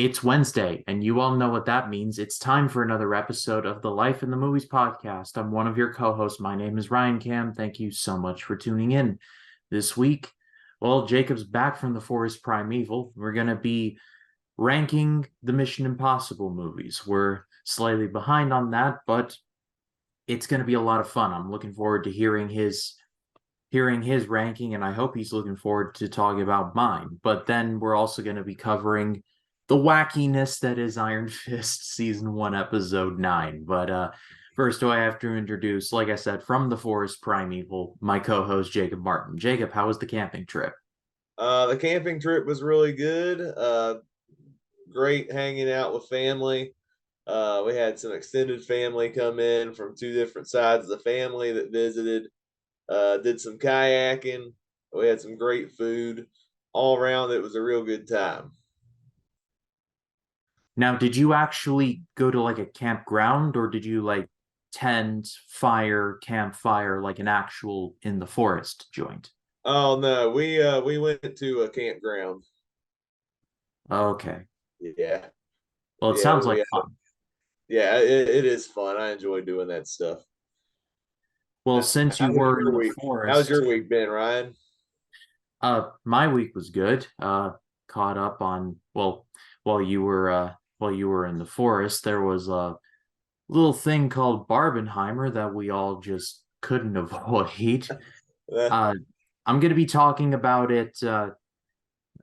It's Wednesday, and you all know what that means. It's time for another episode of the Life in the Movies podcast. I'm one of your co hosts. My name is Ryan Cam. Thank you so much for tuning in. This week, well, Jacob's back from the Forest Primeval. We're going to be ranking the Mission Impossible movies. We're slightly behind on that, but it's going to be a lot of fun. I'm looking forward to hearing his ranking, and I hope he's looking forward to talking about mine. But then we're also going to be covering the wackiness that is Iron Fist Season 1, Episode 9. But first, do I have to introduce, like I said, from the Forest Primeval, my co-host, Jacob Martin. Jacob, how was the camping trip? The camping trip was really good. Great hanging out with family. We had some extended family come in from two different sides of the family that visited. Did some kayaking. We had some great food. All around, it was a real good time. Now, did you actually go to like a campground, or did you like tent, fire, campfire, like an actual in the forest joint? Oh no, we went to a campground. Okay. Yeah, Well, it yeah, sounds like fun. yeah. It is fun. I enjoy doing that stuff. Well, How since you was were in your the week? How's forest, your week been, Ryan? my week was good. Caught up on, well, while you were in the forest, there was a little thing called Barbenheimer that we all just couldn't avoid. Uh, I'm gonna be talking about it.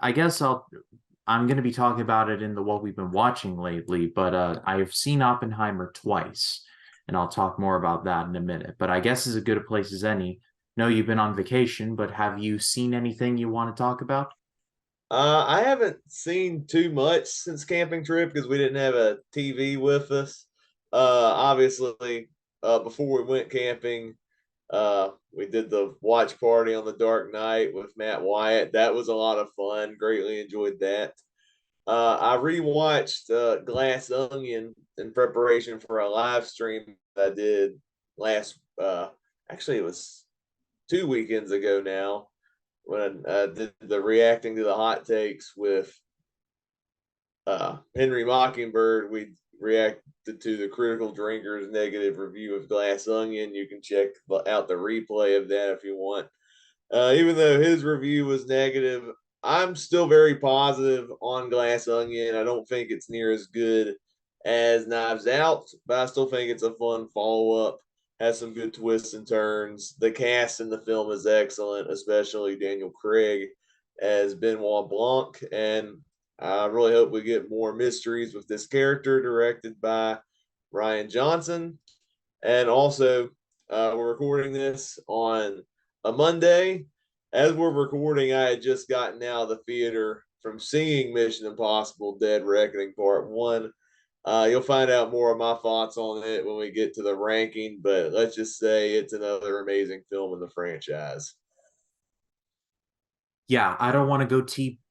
I guess I'm gonna be talking about it in the what we've been watching lately. But I have seen Oppenheimer twice, and I'll talk more about that in a minute. But I guess as good a place as any. No, you've been on vacation, but have you seen anything you want to talk about? I haven't seen too much since camping trip because we didn't have a TV with us. Obviously, before we went camping, we did the watch party on the Dark Knight with Matt Wyatt. That was a lot of fun. Greatly enjoyed that. I rewatched Glass Onion in preparation for a live stream that I did last. Actually, it was 2 weekends ago now when I did the reacting to the hot takes with Henry Mockingbird. We reacted to the Critical Drinkers negative review of Glass Onion. You can check out the replay of that if you want. Even though his review was negative, I'm still very positive on Glass Onion. I don't think it's near as good as Knives Out, but I still think it's a fun follow up. Has some good twists and turns. The cast in the film is excellent, especially Daniel Craig as Benoit Blanc. And I really hope we get more mysteries with this character directed by Ryan Johnson. And also, we're recording this on a Monday. As we're recording, I had just gotten out of the theater from seeing Mission Impossible Dead Reckoning Part 1. You'll find out more of my thoughts on it when we get to the ranking, but let's just say it's another amazing film in the franchise. Yeah, I don't want to go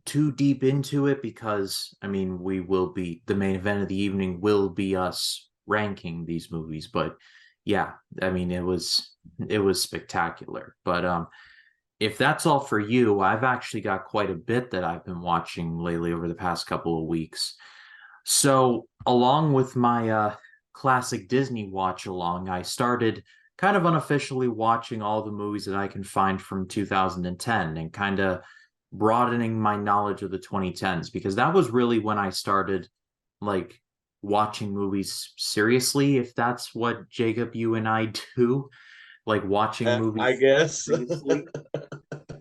too deep into it because I mean we will be the main event of the evening will be us ranking these movies. But yeah, I mean it was spectacular. But if that's all for you, I've actually got quite a bit that I've been watching lately over the past couple of weeks. So, along with my classic Disney watch along, I started kind of unofficially watching all the movies that I can find from 2010 and kind of broadening my knowledge of the 2010s because that was really when I started like watching movies seriously, if that's what Jacob, you and I do, like watching I movies guess. seriously.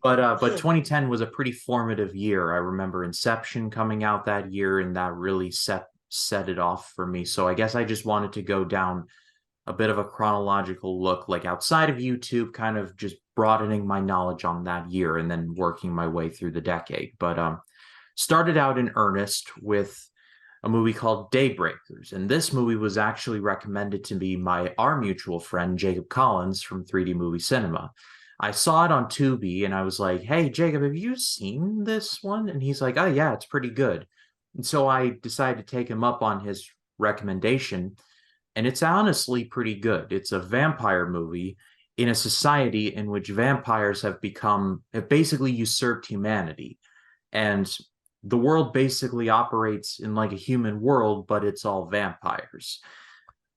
But 2010 was a pretty formative year. I remember Inception coming out that year, and that really set it off for me. So I guess I just wanted to go down a bit of a chronological look, like outside of YouTube, kind of just broadening my knowledge on that year and then working my way through the decade. But started out in earnest with a movie called Daybreakers, and this movie was actually recommended to me by our mutual friend Jacob Collins from 3D Movie Cinema. I saw it on Tubi and I was like, "Hey Jacob, have you seen this one?" And he's like, "Oh yeah, it's pretty good." And so I decided to take him up on his recommendation, and it's honestly pretty good. It's a vampire movie in a society in which vampires have basically usurped humanity. And the world basically operates in like a human world, but it's all vampires.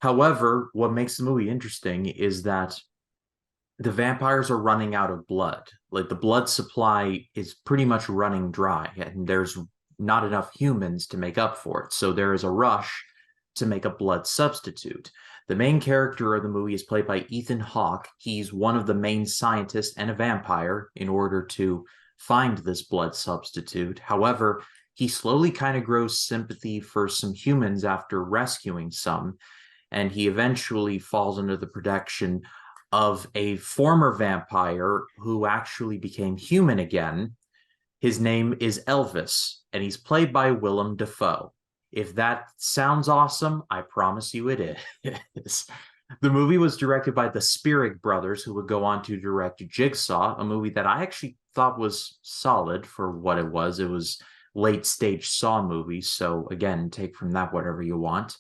However, what makes the movie interesting is that the vampires are running out of blood. Like the blood supply is pretty much running dry, and there's not enough humans to make up for it. So there is a rush to make a blood substitute. The main character of the movie is played by Ethan Hawke. He's one of the main scientists and a vampire in order to find this blood substitute. However, he slowly kind of grows sympathy for some humans after rescuing some, and he eventually falls under the protection of a former vampire who actually became human again. His name is Elvis, and he's played by Willem Dafoe. If that sounds awesome, I promise you it is. The movie was directed by the Spierig brothers, who would go on to direct Jigsaw, a movie that I actually thought was solid for what it was. It was late stage Saw movie, so again, take from that whatever you want.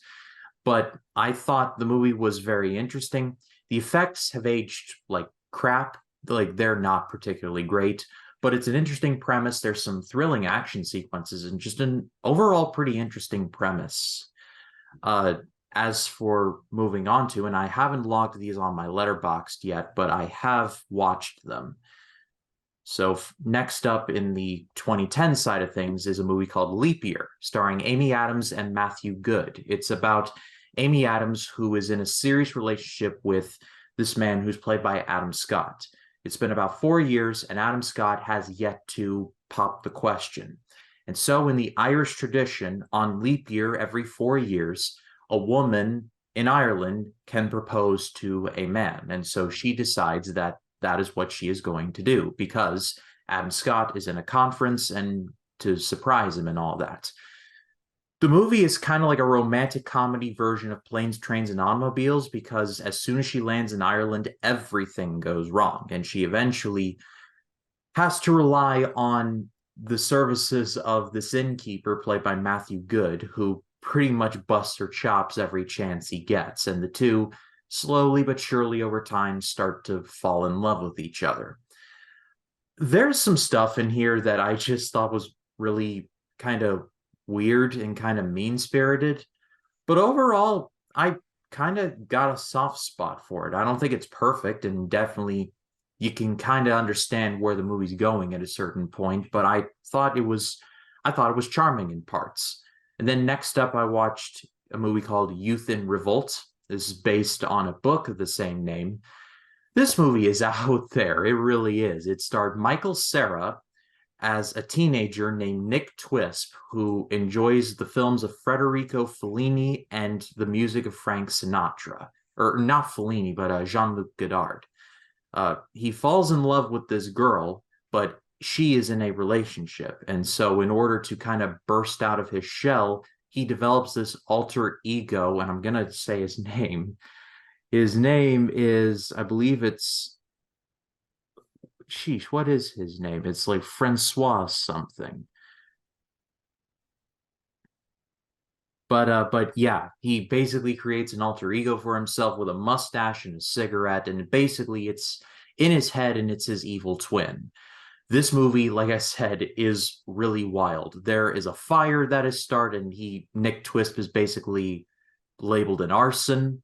But I thought the movie was very interesting. The effects have aged like crap, like they're not particularly great, but it's an interesting premise. There's some thrilling action sequences and just an overall pretty interesting premise. Uh, as for moving on to, and I haven't logged these on my Letterboxd yet, but I have watched them. So next up in the 2010 side of things is a movie called Leap Year, starring Amy Adams and Matthew Good. It's about Amy Adams, who is in a serious relationship with this man who's played by Adam Scott. It's been about 4 years, and Adam Scott has yet to pop the question. And so, in the Irish tradition, on leap year every 4 years, a woman in Ireland can propose to a man. And so she decides that that is what she is going to do because Adam Scott is in a conference and to surprise him and all that. The movie is kind of like a romantic comedy version of Planes, Trains, and Automobiles because as soon as she lands in Ireland, everything goes wrong. And she eventually has to rely on the services of this innkeeper, played by Matthew Good, who pretty much busts her chops every chance he gets. And the two, slowly but surely over time, start to fall in love with each other. There's some stuff in here that I just thought was really kind of weird and kind of mean-spirited. But overall, I kind of got a soft spot for it. I don't think it's perfect, and definitely you can kind of understand where the movie's going at a certain point, but I thought it was charming in parts. And then next up I watched a movie called Youth in Revolt. This is based on a book of the same name. This movie is out there. It really is. It starred Michael Cera as a teenager named Nick Twisp, who enjoys the films of Federico Fellini and the music of Frank Sinatra. Or not Fellini, but Jean-Luc Godard. He falls in love with this girl, but she is in a relationship. And so, in order to kind of burst out of his shell, he develops this alter ego, and I'm going to say his name. His name is, I believe it's, sheesh, what is his name? It's like Francois something. But yeah, he basically creates an alter ego for himself with a mustache and a cigarette, and basically it's in his head and it's his evil twin. This movie, like I said, is really wild. There is a fire that is started, and Nick Twisp is basically labeled an arson.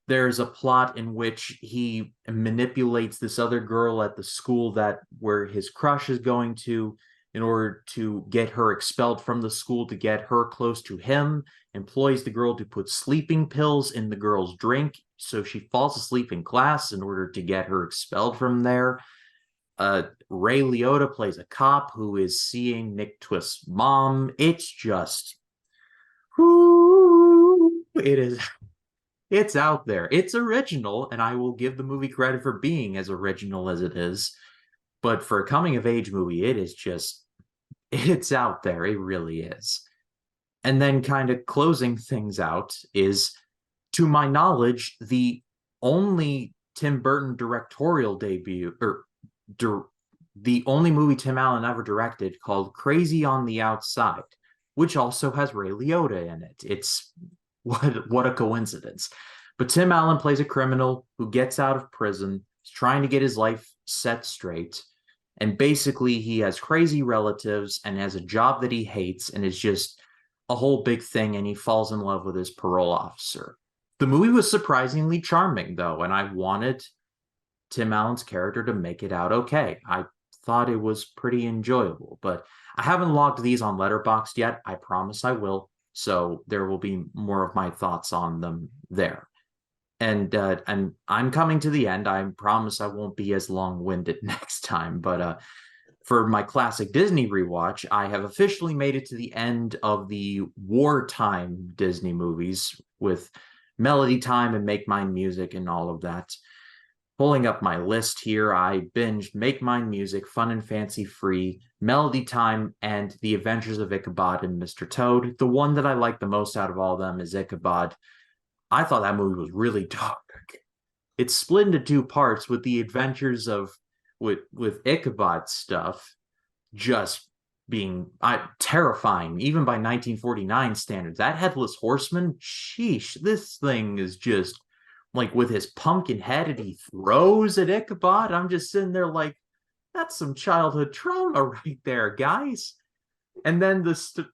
There's a plot in which he manipulates this other girl at the school that where his crush is going to in order to get her expelled from the school to get her close to him, employs the girl to put sleeping pills in the girl's drink so she falls asleep in class in order to get her expelled from there. Ray Liotta plays a cop who is seeing Nick Twist's mom. It's just, whoo, it's out there. It's original, and I will give the movie credit for being as original as it is. But for a coming of age movie, it is just, it's out there. It really is. And then kind of closing things out is, to my knowledge, the only Tim Burton directorial debut, or the only movie Tim Allen ever directed, called Crazy on the Outside, which also has Ray Liotta in it. It's what a coincidence. But Tim Allen plays a criminal who gets out of prison, is trying to get his life set straight. And basically, he has crazy relatives and has a job that he hates and is just a whole big thing. And he falls in love with his parole officer. The movie was surprisingly charming, though, and I wanted Tim Allen's character to make it out okay. I thought it was pretty enjoyable, but I haven't logged these on Letterboxd yet. I promise I will. So there will be more of my thoughts on them there. And I'm coming to the end. I promise I won't be as long-winded next time. But for my classic Disney rewatch, I have officially made it to the end of the wartime Disney movies with Melody Time and Make Mine Music and all of that. Pulling up my list here, I binged Make Mine Music, Fun and Fancy Free, Melody Time, and The Adventures of Ichabod and Mr. Toad. The one that I like the most out of all of them is Ichabod. I thought that movie was really dark. It's split into two parts with the adventures of with Ichabod stuff just being terrifying, even by 1949 standards. That headless horseman, sheesh, this thing is just like with his pumpkin head and he throws at Ichabod. I'm just sitting there like, that's some childhood trauma right there, guys. Mr.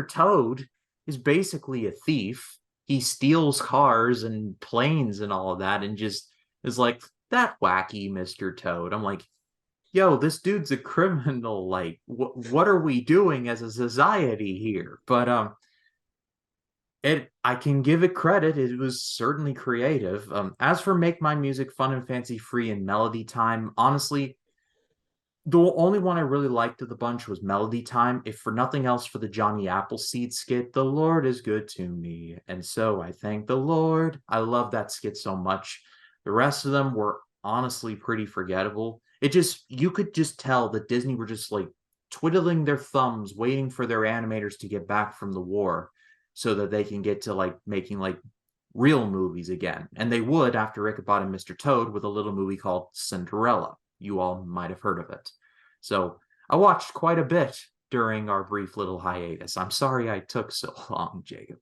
Toad is basically a thief. He steals cars and planes and all of that, and just is like that wacky Mr. Toad. I'm like, yo, this dude's a criminal. Like, what are we doing as a society here? But I can give it credit. It was certainly creative. As for Make My Music Fun and Fancy Free and Melody Time, honestly, the only one I really liked of the bunch was Melody Time, if for nothing else for the Johnny Appleseed skit, The Lord is good to me, and so I thank the Lord. I love that skit so much. The rest of them were honestly pretty forgettable. You could just tell that Disney were just like twiddling their thumbs, waiting for their animators to get back from the war so that they can get to like making like real movies again. And they would after Ichabod and Mr. Toad with a little movie called Cinderella. You all might have heard of it. So I watched quite a bit during our brief little hiatus. I'm sorry I took so long, Jacob.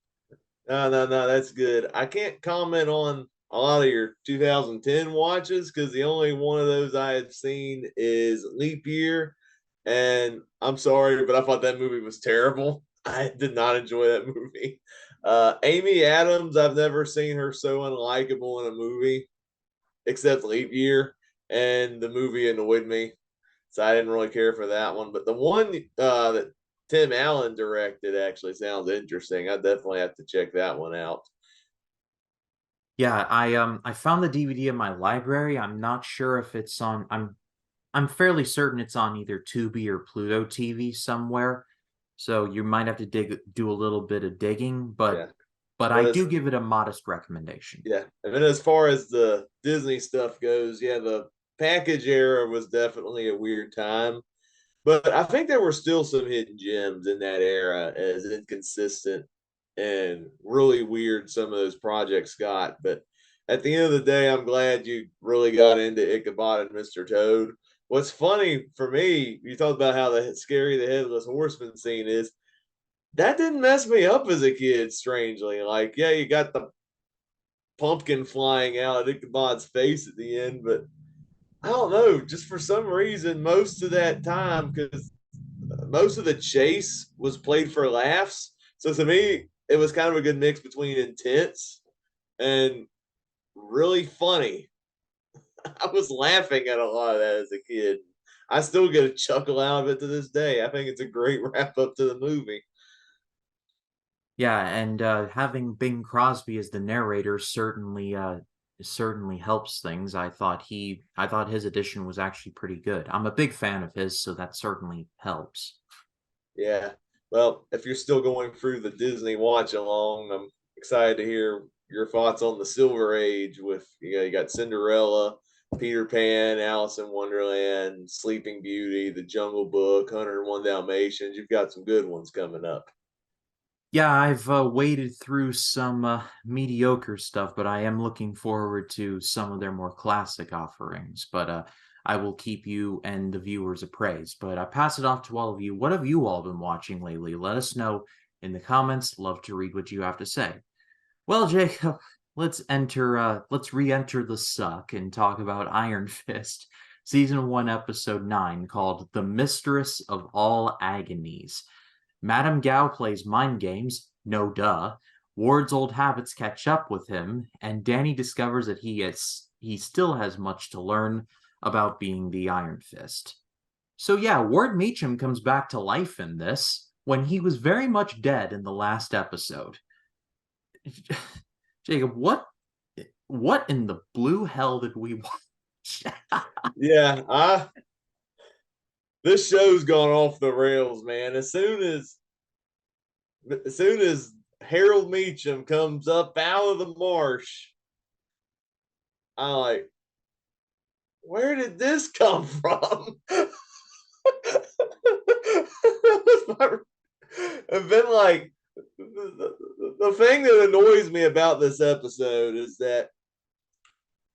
No, no, no, that's good. I can't comment on a lot of your 2010 watches because the only one of those I had seen is Leap Year. And I'm sorry, but I thought that movie was terrible. I did not enjoy that movie. Amy Adams, I've never seen her so unlikable in a movie except Leap Year, and the movie annoyed me, so I didn't really care for that one. But the one that Tim Allen directed actually sounds interesting. I definitely have to check that one out. Yeah, I found the DVD in my library. I'm not sure if it's on I'm fairly certain it's on either Tubi or Pluto TV somewhere. So you might have to do a little bit of digging, Yeah, but I but it's do give it a modest recommendation. yeah. And then as far as the Disney stuff goes, yeah, the package era was definitely a weird time. But I think there were still some hidden gems in that era, as inconsistent and really weird some of those projects got. But at the end of the day, I'm glad you really got into Ichabod and Mr. Toad. What's funny for me, you talked about how scary the headless horseman scene is. That didn't mess me up as a kid, strangely. Like, yeah, you got the pumpkin flying out at Ichabod's face at the end, but I don't know, just for some reason, most of that time, because most of the chase was played for laughs. So to me, it was kind of a good mix between intense and really funny. I was laughing at a lot of that as a kid. I still get a chuckle out of it to this day. I think it's a great wrap up to the movie. Yeah, and having Bing Crosby as the narrator certainly helps things. I thought his addition was actually pretty good. I'm a big fan of his, so that certainly helps. Yeah. Well, if you're still going through the Disney watch along, I'm excited to hear your thoughts on the Silver Age with you got Cinderella, Peter Pan, Alice in Wonderland, Sleeping Beauty, The Jungle Book, 101 Dalmatians. You've got some good ones coming up. Yeah, I've waded through some mediocre stuff, but I am looking forward to some of their more classic offerings. But I will keep you and the viewers appraised. But I pass it off to all of you. What have you all been watching lately? Let us know in the comments. Love to read what you have to say. Well, Jacob, let's re-enter the suck and talk about Iron Fist. Season 1, Episode 9, called The Mistress of All Agonies. Madame Gao plays mind games, no duh. Ward's old habits catch up with him, and Danny discovers that he still has much to learn about being the Iron Fist. So yeah, Ward Meacham comes back to life in this when he was very much dead in the last episode. Jacob, what in the blue hell did we watch? Yeah, I this show's gone off the rails, man. As soon as Harold Meacham comes up out of the marsh, I'm like, where did this come from? And then, like, the thing that annoys me about this episode is that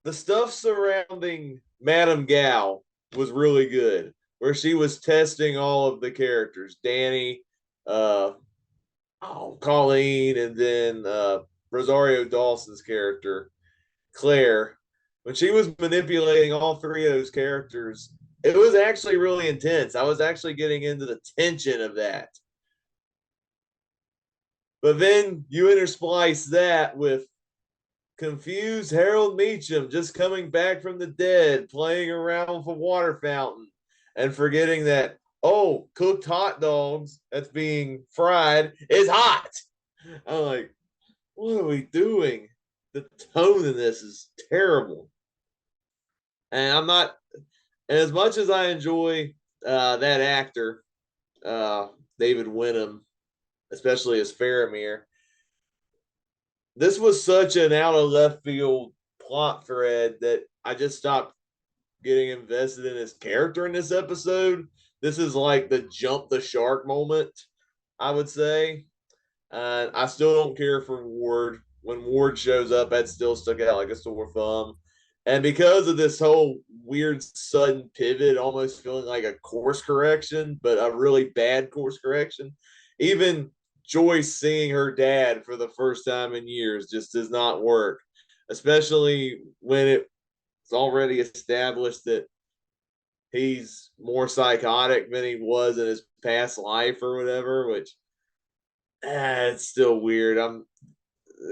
the stuff surrounding Madame Gao was really good, where she was testing all of the characters, Danny, uh, Colleen, and then Rosario Dawson's character, Claire. When she was manipulating all three of those characters, it was actually really intense. I was actually getting into the tension of that. But then you intersplice that with confused Harold Meacham just coming back from the dead, playing around with a water fountain, and forgetting that, oh, cooked hot dogs that's being fried is hot. I'm like, what are we doing? The tone in this is terrible. And I'm not, as much as I enjoy that actor, uh, David Wenham, especially as Faramir, this was such an out of left field plot thread that I just stopped getting invested in his character in this episode. This is like the jump the shark moment, I would say. And I still don't care for Ward. When Ward shows up, that still stuck out like a sore thumb. And because of this whole weird sudden pivot, almost feeling like a course correction, but a really bad course correction, even Joyce seeing her dad for the first time in years just does not work, especially when it's already established that he's more psychotic than he was in his past life or whatever, which it's still weird.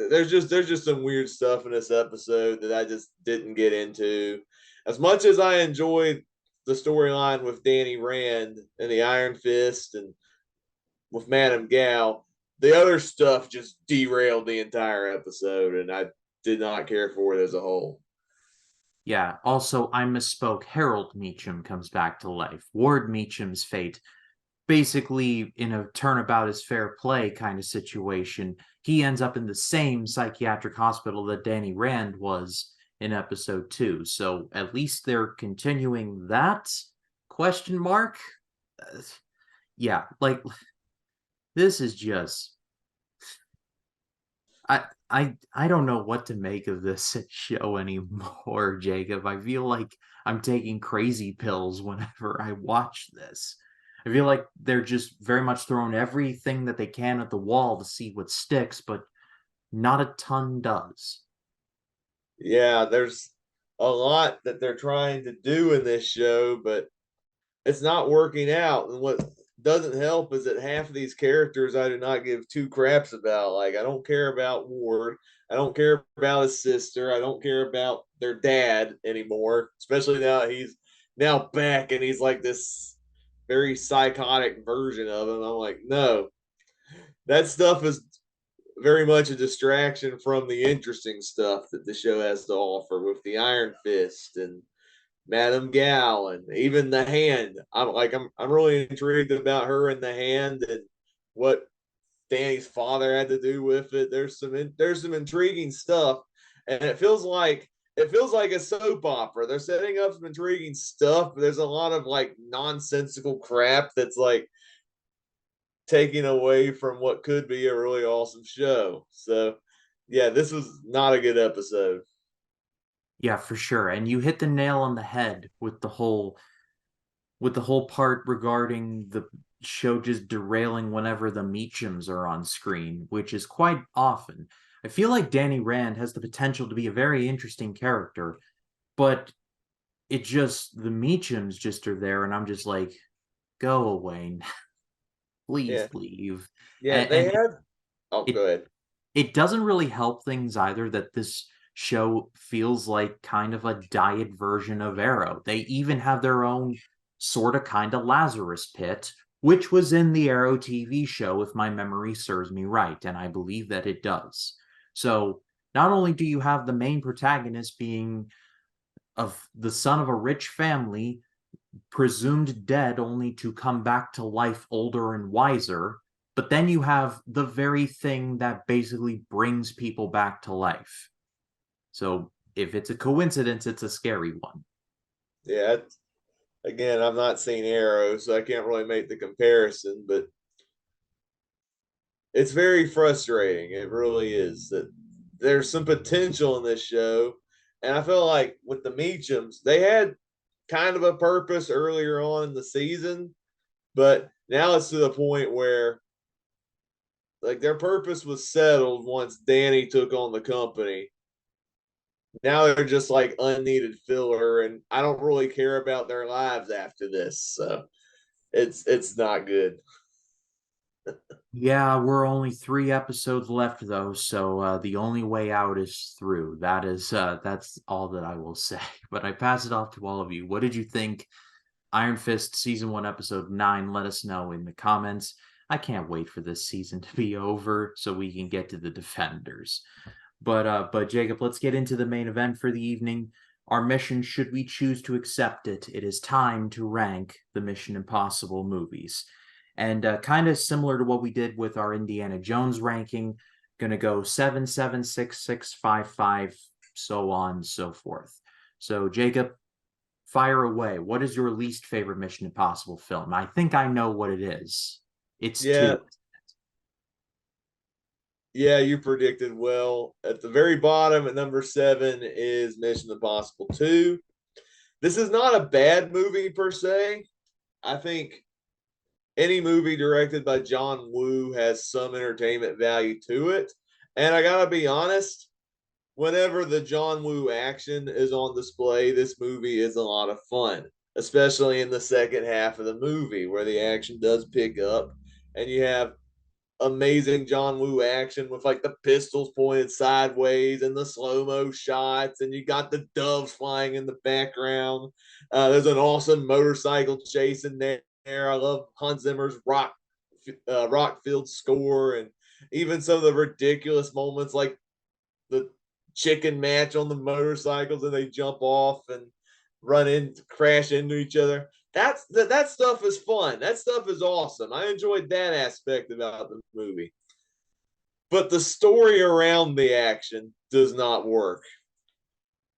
There's just some weird stuff in this episode that I just didn't get into. As much as I enjoyed the storyline with Danny Rand and the Iron Fist and with Madame Gao, the other stuff just derailed the entire episode, and I did not care for it as a whole. Yeah, also, I misspoke. Harold Meacham comes back to life. Ward Meacham's fate, basically in a turnabout is fair play kind of situation, he ends up in the same psychiatric hospital that Danny Rand was in episode 2. So at least they're continuing that question mark. Yeah, like this is just I don't know what to make of this show anymore, Jacob. I feel like I'm taking crazy pills whenever I watch this. I feel like they're just very much throwing everything that they can at the wall to see what sticks, but not a ton does. Yeah, there's a lot that they're trying to do in this show, but it's not working out. And what doesn't help is that half of these characters I do not give two craps about. Like, I don't care about Ward. I don't care about his sister. I don't care about their dad anymore, especially now he's now back and he's like this very psychotic version of him. I'm like, no, that stuff is very much a distraction from the interesting stuff that the show has to offer with the Iron Fist and Madame Gal and even the Hand. I'm really intrigued about her and the Hand and what Danny's father had to do with it. There's some intriguing stuff, and it feels like a soap opera. They're setting up some intriguing stuff, but there's a lot of like nonsensical crap that's like taking away from what could be a really awesome show. So, yeah, this was not a good episode. Yeah, for sure. And you hit the nail on the head with the whole part regarding the show just derailing whenever the Meachams are on screen, which is quite often. I feel like Danny Rand has the potential to be a very interesting character, but it just the Meachums just are there, and I'm just like, go away, please Yeah, leave. yeah, And they had. Oh, it go ahead. it doesn't really help things either that this show feels like kind of a diet version of Arrow. They even have their own sort of kind of Lazarus pit, which was in the Arrow TV show, if my memory serves me right, and I believe that it does. So not only do you have the main protagonist being of the son of a rich family, presumed dead only to come back to life older and wiser. But then you have the very thing that basically brings people back to life. So if it's a coincidence, it's a scary one. Yeah, again, I've not seen Arrow, so I can't really make the comparison, but it's very frustrating. It really is. That there's some potential in this show, and I feel like with the Meachums, they had kind of a purpose earlier on in the season, but now it's to the point where like their purpose was settled once Danny took on the company. Now they're just like unneeded filler, and I don't really care about their lives after this. So it's not good. Yeah, we're only 3 episodes left though, so the only way out is through. That's all that I will say. But I pass it off to all of you. What did you think? Iron Fist season 1 episode 9? Let us know in the comments. I can't wait for this season to be over so we can get to the Defenders. But Jacob, let's get into the main event for the evening. Our mission, should we choose to accept it, it is time to rank the Mission Impossible movies. And kind of similar to what we did with our Indiana Jones ranking, gonna go 7, 7, 6, 6, 5, 5, so on, so forth. So Jacob, fire away. What is your least favorite Mission Impossible film? I think I know what it is. It's Yeah, two. yeah, you predicted well. At the very bottom at number 7 is Mission Impossible 2. This is not a bad movie per se. I think any movie directed by John Woo has some entertainment value to it. And I gotta be honest, whenever the John Woo action is on display, this movie is a lot of fun, especially in the second half of the movie where the action does pick up and you have amazing John Woo action with like the pistols pointed sideways and the slow mo shots, and you got the doves flying in the background. There's an awesome motorcycle chase in there. I love Hans Zimmer's Rockfield score, and even some of the ridiculous moments like the chicken match on the motorcycles and they jump off and run in, crash into each other. That stuff is fun. That stuff is awesome. I enjoyed that aspect about the movie. But the story around the action does not work.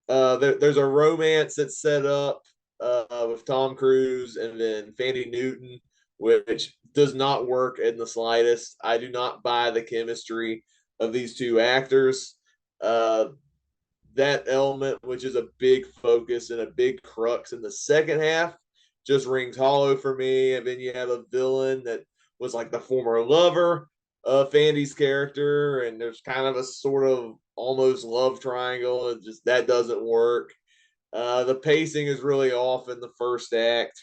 There's a romance that's set up with Tom Cruise and then Fandy Newton, which does not work in the slightest. I do not buy the chemistry of these two actors. Uh, that element, which is a big focus and a big crux in the second half, just rings hollow for me. And then you have a villain that was like the former lover of Fandy's character, and there's kind of a sort of almost love triangle, and just that doesn't work. The pacing is really off in the first act.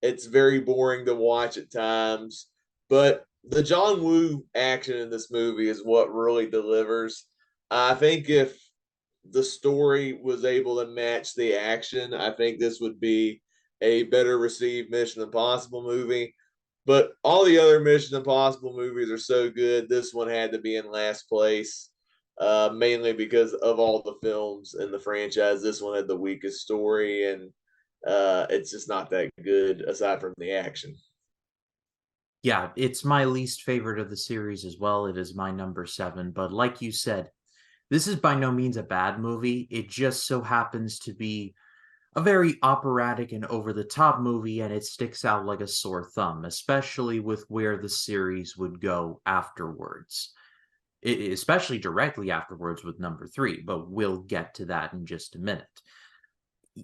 It's very boring to watch at times, but the John Woo action in this movie is what really delivers. I think if the story was able to match the action, I think this would be a better received Mission Impossible movie. But all the other Mission Impossible movies are so good. This one had to be in last place, mainly because of all the films in the franchise. This one had the weakest story, and it's just not that good aside from the action. Yeah, it's my least favorite of the series as well. It is my number 7. But like you said, this is by no means a bad movie. It just so happens to be a very operatic and over the top movie, and it sticks out like a sore thumb, especially with where the series would go afterwards. Especially directly afterwards with number 3, but we'll get to that in just a minute.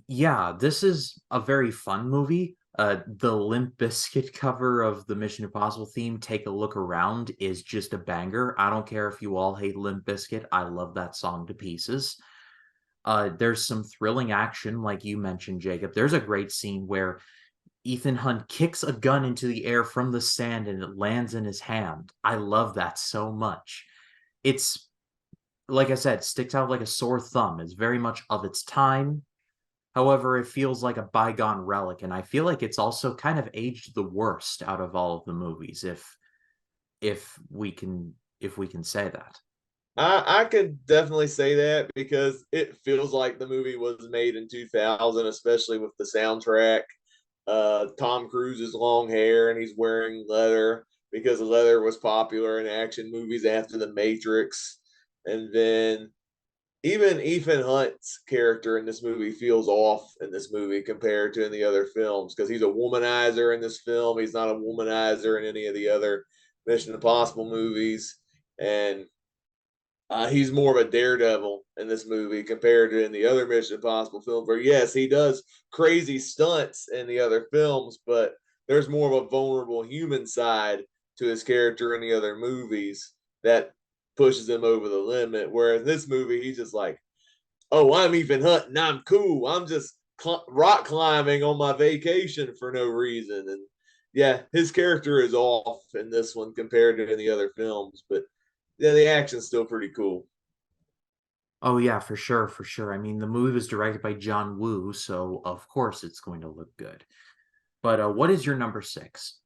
Yeah, this is a very fun movie. The Limp Bizkit cover of the Mission Impossible theme, Take a Look Around, is just a banger. I don't care if you all hate Limp Bizkit. I love that song to pieces. There's some thrilling action, like you mentioned, Jacob. There's a great scene where Ethan Hunt kicks a gun into the air from the sand and it lands in his hand. I love that so much. It's, like I said, sticks out like a sore thumb. It's very much of its time. However, it feels like a bygone relic, and I feel like it's also kind of aged the worst out of all of the movies, if we can if we can say that. I could definitely say that because it feels like the movie was made in 2000, especially with the soundtrack. Tom Cruise's long hair and he's wearing leather because leather was popular in action movies after The Matrix. And then even Ethan Hunt's character in this movie feels off in this movie compared to in the other films because he's a womanizer in this film. He's not a womanizer in any of the other Mission Impossible movies. And he's more of a daredevil in this movie compared to in the other Mission Impossible films, where yes, he does crazy stunts in the other films, but there's more of a vulnerable human side to his character in the other movies that pushes him over the limit. Whereas in this movie, he's just like, "Oh, I'm Ethan Hunt and I'm cool. I'm just rock climbing on my vacation for no reason." And yeah, his character is off in this one compared to in the other films, but yeah, the action's still pretty cool. Oh yeah, for sure, for sure. I mean, the movie was directed by John Woo, so of course it's going to look good. But what is your number six?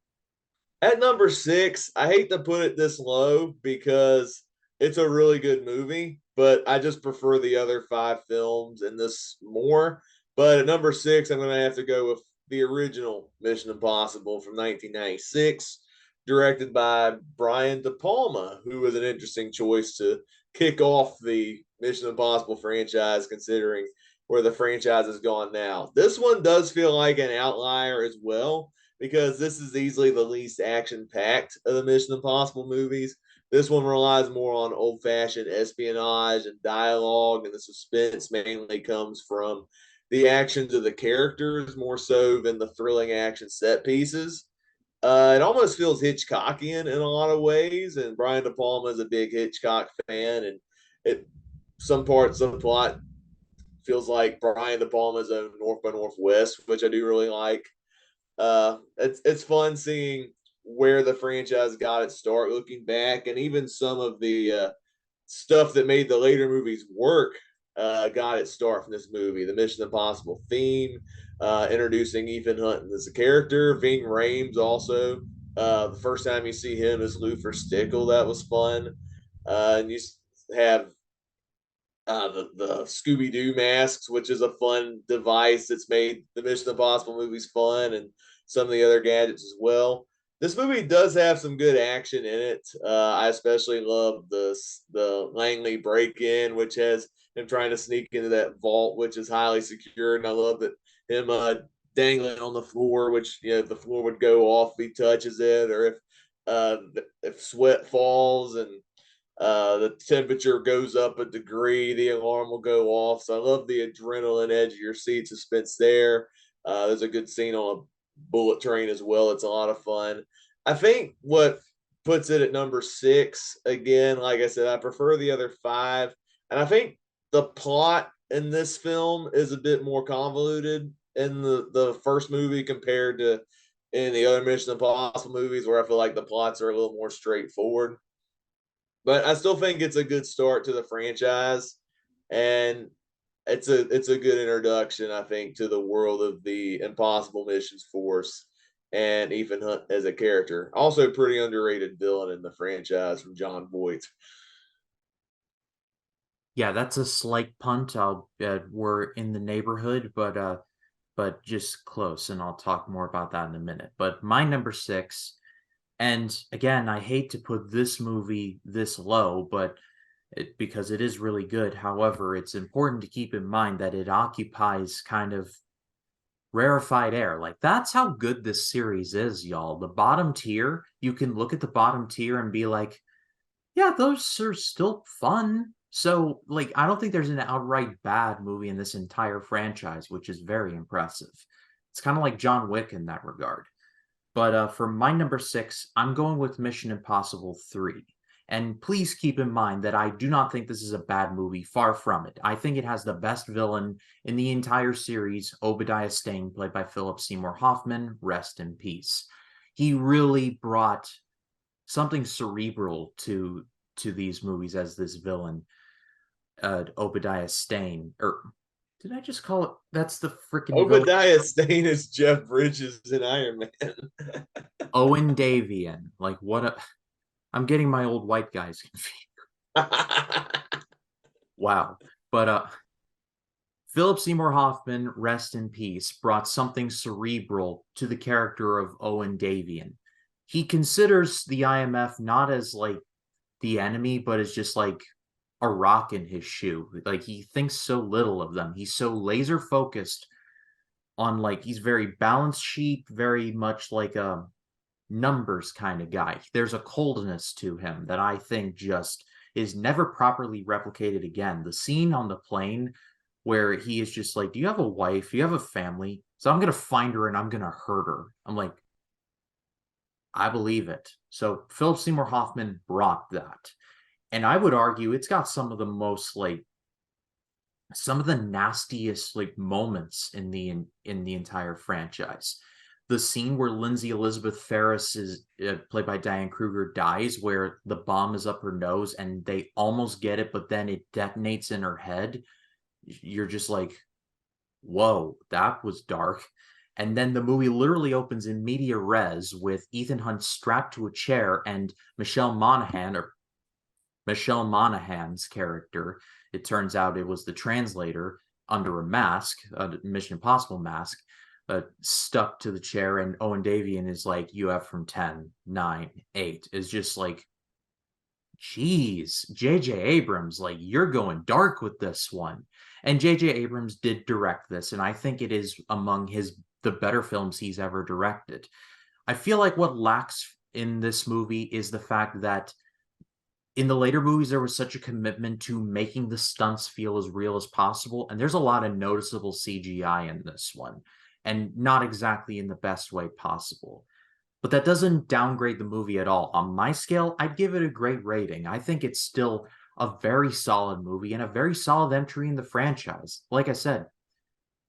At number six, I hate to put it this low because it's a really good movie, but I just prefer the other five films and this more. But at number six, I'm going to have to go with the original Mission Impossible from 1996, directed by Brian De Palma, who was an interesting choice to kick off the Mission Impossible franchise, considering where the franchise has gone now. This one does feel like an outlier as well because this is easily the least action packed of the Mission Impossible movies. This one relies more on old fashioned espionage and dialogue, and the suspense mainly comes from the actions of the characters more so than the thrilling action set pieces. It almost feels Hitchcockian in a lot of ways, and Brian De Palma is a big Hitchcock fan, and it some parts of the plot feels like Brian De Palma's own North by Northwest, which I do really like. It's fun seeing where the franchise got its start, looking back, and even some of the stuff that made the later movies work got its start from this movie. The Mission Impossible theme, introducing Ethan Hunt as a character. Ving Rhames also. The first time you see him as Luther Stickle, that was fun. And you have the Scooby Doo masks, which is a fun device that's made the Mission Impossible movies fun, and some of the other gadgets as well. This movie does have some good action in it. I especially love the Langley break in, which has him trying to sneak into that vault, which is highly secure, and I love that him dangling on the floor, which the floor would go off if he touches it, or if sweat falls and the temperature goes up a degree, the alarm will go off. So I love the adrenaline edge of your seat suspense there. There's a good scene on a bullet train as well. It's a lot of fun. I think what puts it at number six, again, like I said, I prefer the other five. And I think the plot in this film is a bit more convoluted in the first movie compared to in the other Mission Impossible movies, where I feel like the plots are a little more straightforward. But I still think it's a good start to the franchise, and it's a good introduction, I think, to the world of the Impossible Missions Force and Ethan Hunt as a character. Also, pretty underrated villain in the franchise from John Voight. Yeah, that's a slight punt. We're in the neighborhood, but just close, and I'll talk more about that in a minute. But my number six, and again, I hate to put this movie this low, but because it is really good. However, it's important to keep in mind that it occupies kind of rarefied air. Like that's how good this series is, y'all. The bottom tier, you can look at the bottom tier and be like, yeah, those are still fun. So, like, I don't think there's an outright bad movie in this entire franchise, which is very impressive. It's kind of like John Wick in that regard. But for my number six, I'm going with Mission Impossible 3. And please keep in mind that I do not think this is a bad movie. Far from it. I think it has the best villain in the entire series, Obadiah Stane, played by Philip Seymour Hoffman. Rest in peace. He really brought something cerebral to these movies as this villain, Obadiah Stane. Or did I just call it? That's the freaking villain. Obadiah Stane is Jeff Bridges in Iron Man. Owen Davian. Like what a I'm getting my old white guys confused. Wow. But Philip Seymour Hoffman, rest in peace, brought something cerebral to the character of Owen Davian. He considers the IMF not as like the enemy, but as just like a rock in his shoe. Like he thinks so little of them. He's so laser focused on like he's very balance sheet, very much like a numbers kind of guy. There's a coldness to him that I think just is never properly replicated again. The scene on the plane where he is just like, "Do you have a wife? Do you have a family? So I'm gonna find her and I'm gonna hurt her." I'm like, I believe it. So Philip Seymour Hoffman brought that. And I would argue it's got some of the most like some of the nastiest like moments in the entire franchise. The scene where Lindsay Elizabeth Ferris is played by Diane Kruger dies, where the bomb is up her nose and they almost get it, but then it detonates in her head. You're just like, whoa, that was dark. And then the movie literally opens in media res with Ethan Hunt strapped to a chair and Michelle Monaghan's character. It turns out it was the translator under a mask, a Mission Impossible mask, stuck to the chair. And Owen Davian is like, "You have from 10, 9, 8." Is just like, geez, J.J. Abrams, like, you're going dark with this one. And J.J. Abrams did direct this, and I think it is among the better films he's ever directed. I feel like what lacks in this movie is the fact that in the later movies, there was such a commitment to making the stunts feel as real as possible. And there's a lot of noticeable CGI in this one, and not exactly in the best way possible. But that doesn't downgrade the movie at all. On my scale, I'd give it a great rating. I think it's still a very solid movie and a very solid entry in the franchise. Like I said,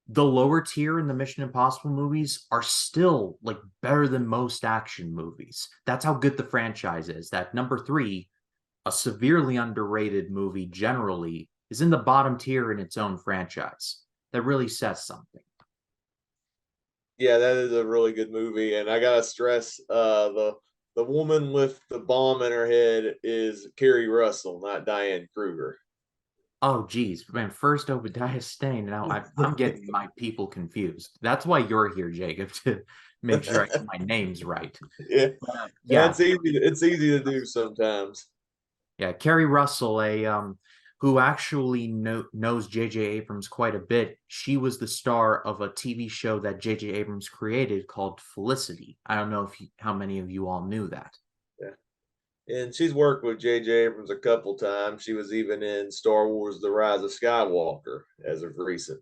the lower tier in the Mission Impossible movies are still like better than most action movies. That's how good the franchise is. That number three, a severely underrated movie generally, is in the bottom tier in its own franchise. That really says something. Yeah, that is a really good movie, and I gotta stress, the woman with the bomb in her head is Carrie Russell, not Diane Kruger. Oh, geez, man. First Obadiah Stane. Now I'm getting my people confused. That's why you're here, Jacob, to make sure I get my names right. Yeah, yeah, Yeah, it's easy to do sometimes. yeah. Carrie Russell, a who actually knows J.J. Abrams quite a bit. She was the star of a TV show that J.J. Abrams created called Felicity. I don't know how many of you all knew that. Yeah. And she's worked with J.J. Abrams a couple times. She was even in Star Wars: The Rise of Skywalker as of recent.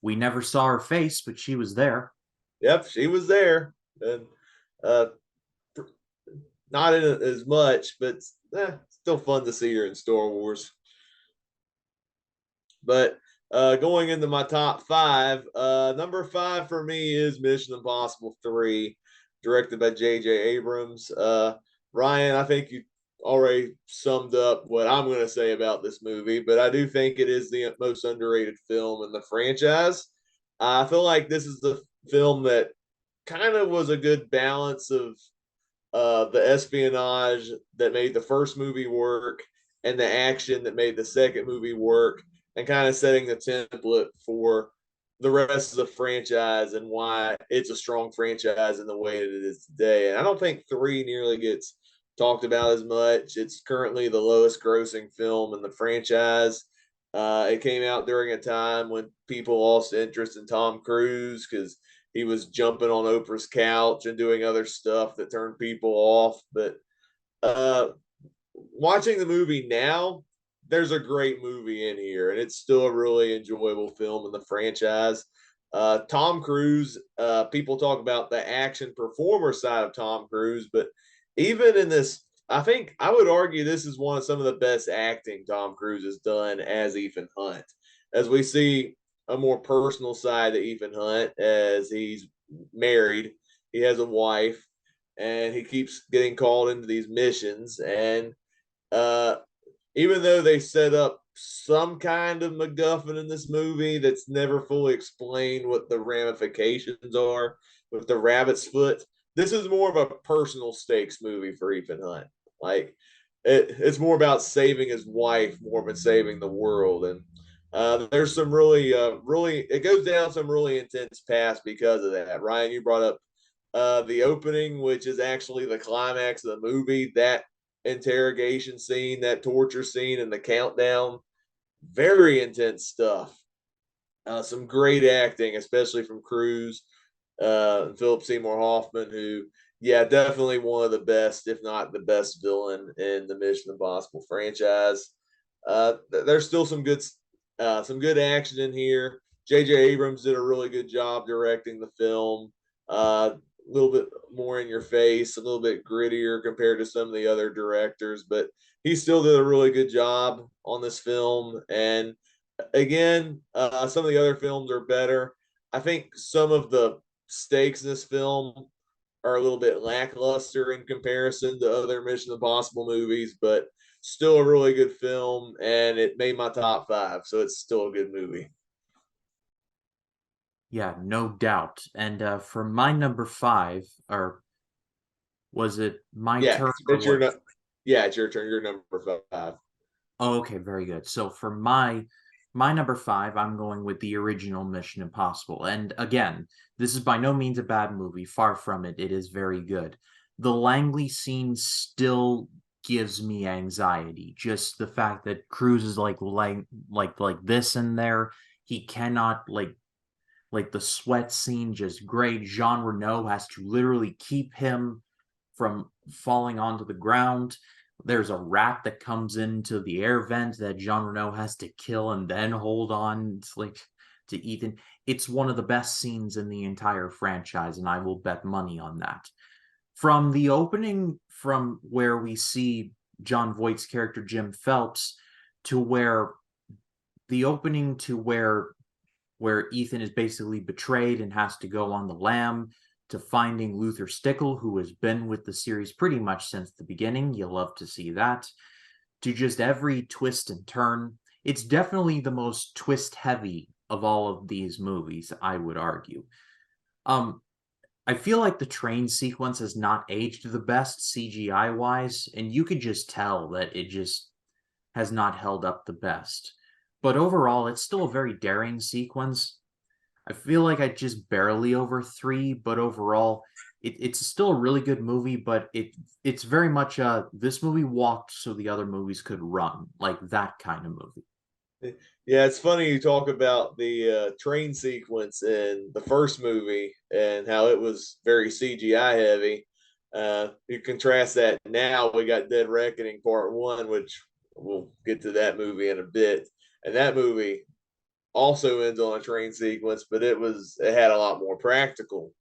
We never saw her face, but she was there. Yep, she was there, and uh, not in it as much, but still fun to see her in Star Wars. But going into my top five, number five for me is Mission Impossible 3, directed by J.J. Abrams. Ryan, I think you already summed up what I'm going to say about this movie, but I do think it is the most underrated film in the franchise. I feel like this is the film that kind of was a good balance of the espionage that made the first movie work and the action that made the second movie work, and kind of setting the template for the rest of the franchise and why it's a strong franchise in the way that it is today. And I don't think three nearly gets talked about as much. It's currently the lowest grossing film in the franchise. It came out during a time when people lost interest in Tom Cruise because he was jumping on Oprah's couch and doing other stuff that turned people off. But uh, watching the movie now, there's a great movie in here, and it's still a really enjoyable film in the franchise. Tom Cruise, people talk about the action performer side of Tom Cruise, but even in this I think I would argue this is one of some of the best acting Tom Cruise has done as Ethan Hunt. As we see a more personal side to Ethan Hunt as he's married, he has a wife, and he keeps getting called into these missions. And uh, even though they set up some kind of MacGuffin in this movie that's never fully explained what the ramifications are with the rabbit's foot, this is more of a personal stakes movie for Ethan Hunt. Like it's more about saving his wife more than saving the world. And there's some really it goes down some really intense paths because of that. Ryan, you brought up the opening, which is actually the climax of the movie. That interrogation scene, that torture scene, and the countdown, very intense stuff. Some great acting, especially from Cruise and Philip Seymour Hoffman, who, yeah, definitely one of the best, if not the best villain in the Mission Impossible franchise. There's still some good action in here. J.J. Abrams did a really good job directing the film. A little bit more in your face, a little bit grittier compared to some of the other directors, but he still did a really good job on this film. And again, some of the other films are better. I think some of the stakes in this film are a little bit lackluster in comparison to other Mission Impossible movies, but still a really good film, and it made my top five, so it's still a good movie. Yeah, no doubt. And for my number five, or was it my Yeah, turn or it's your what? yeah, it's your turn. You're number five. Oh, okay, very good. So for my number five, I'm going with the original Mission Impossible. And again, this is by no means a bad movie. Far from it. It is very good. The Langley scene still gives me anxiety. Just the fact that Cruz is like this in there. He cannot like the sweat scene, just great. Jean Reno has to literally keep him from falling onto the ground. There's a rat that comes into the air vent that Jean Reno has to kill and then hold on. It's like to Ethan. It's one of the best scenes in the entire franchise, and I will bet money on that. From the opening, from where we see John Voight's character Jim Phelps, to where the opening to where Ethan is basically betrayed and has to go on the lam, to finding Luther Stickle, who has been with the series pretty much since the beginning. You'll love to see that. To just every twist and turn. It's definitely the most twist heavy of all of these movies, I would argue. Um, I feel like the train sequence has not aged the best CGI wise, and you could just tell that it just has not held up the best. But overall, it's still a very daring sequence. I feel like I just barely over three, but overall, it's still a really good movie. But it's very much this movie walked so the other movies could run, like that kind of movie. Yeah, it's funny you talk about the train sequence in the first movie and how it was very CGI heavy. You contrast that now, we got Dead Reckoning Part One, which we'll get to that movie in a bit. And that movie also ends on a train sequence, but it had a lot more practical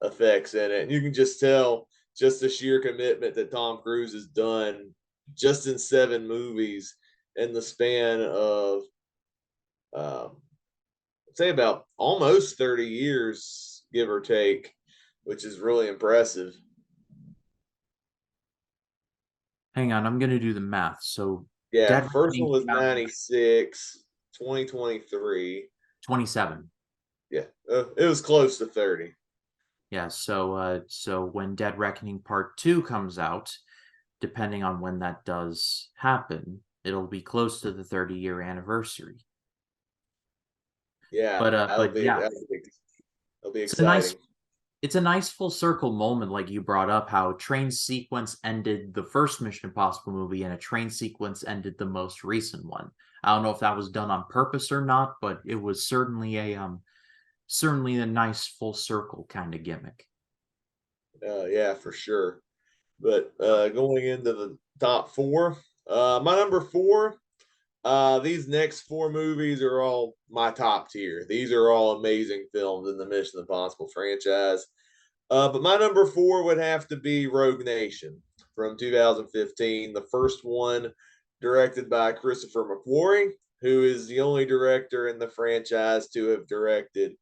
effects in it. And you can just tell just the sheer commitment that Tom Cruise has done just in seven movies in the span of um, say about almost 30 years, give or take, which is really impressive. Hang on, I'm gonna do the math. So Yeah, Dead first Reckoning one was came out 96, 2023. 27. Yeah, it was close to 30. Yeah, so when Dead Reckoning Part 2 comes out, depending on when that does happen, it'll be close to the 30-year anniversary. Yeah, But yeah, that'll be it's a nice exciting. it's a nice full circle moment, like you brought up, how a train sequence ended the first Mission Impossible movie and a train sequence ended the most recent one. I don't know if that was done on purpose or not, but it was certainly a nice full circle kind of gimmick. Yeah, for sure. But going into the top four, my number four, these next four movies are all my top tier. These are all amazing films in the Mission Impossible franchise. But my number four would have to be Rogue Nation. from 2015. The first one directed by Christopher McQuarrie, who is the only director in the franchise to have directed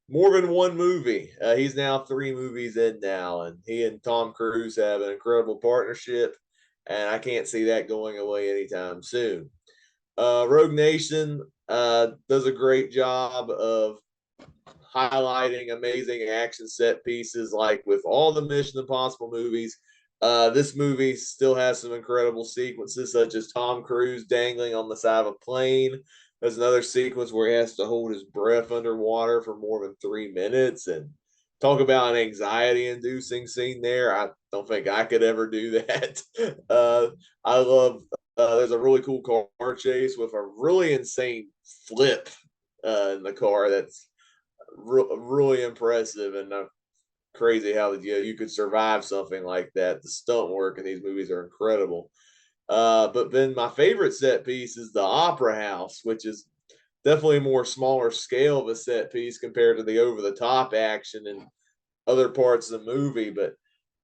more than one movie. He's now 3 movies in now, and he and Tom Cruise have an incredible partnership, and I can't see that going away anytime soon. Rogue Nation does a great job of highlighting amazing action set pieces, like with all the Mission Impossible movies. This movie still has some incredible sequences, such as Tom Cruise dangling on the side of a plane. There's another sequence where he has to hold his breath underwater for more than 3 minutes. And talk about an anxiety inducing scene there. I don't think I could ever do that. I love, there's a really cool car chase with a really insane flip in the car that's really impressive, and crazy how you could survive something like that. The stunt work in these movies are incredible. But then my favorite set piece is the Opera House, which is definitely a more smaller scale of a set piece compared to the over the top action and other parts of the movie. But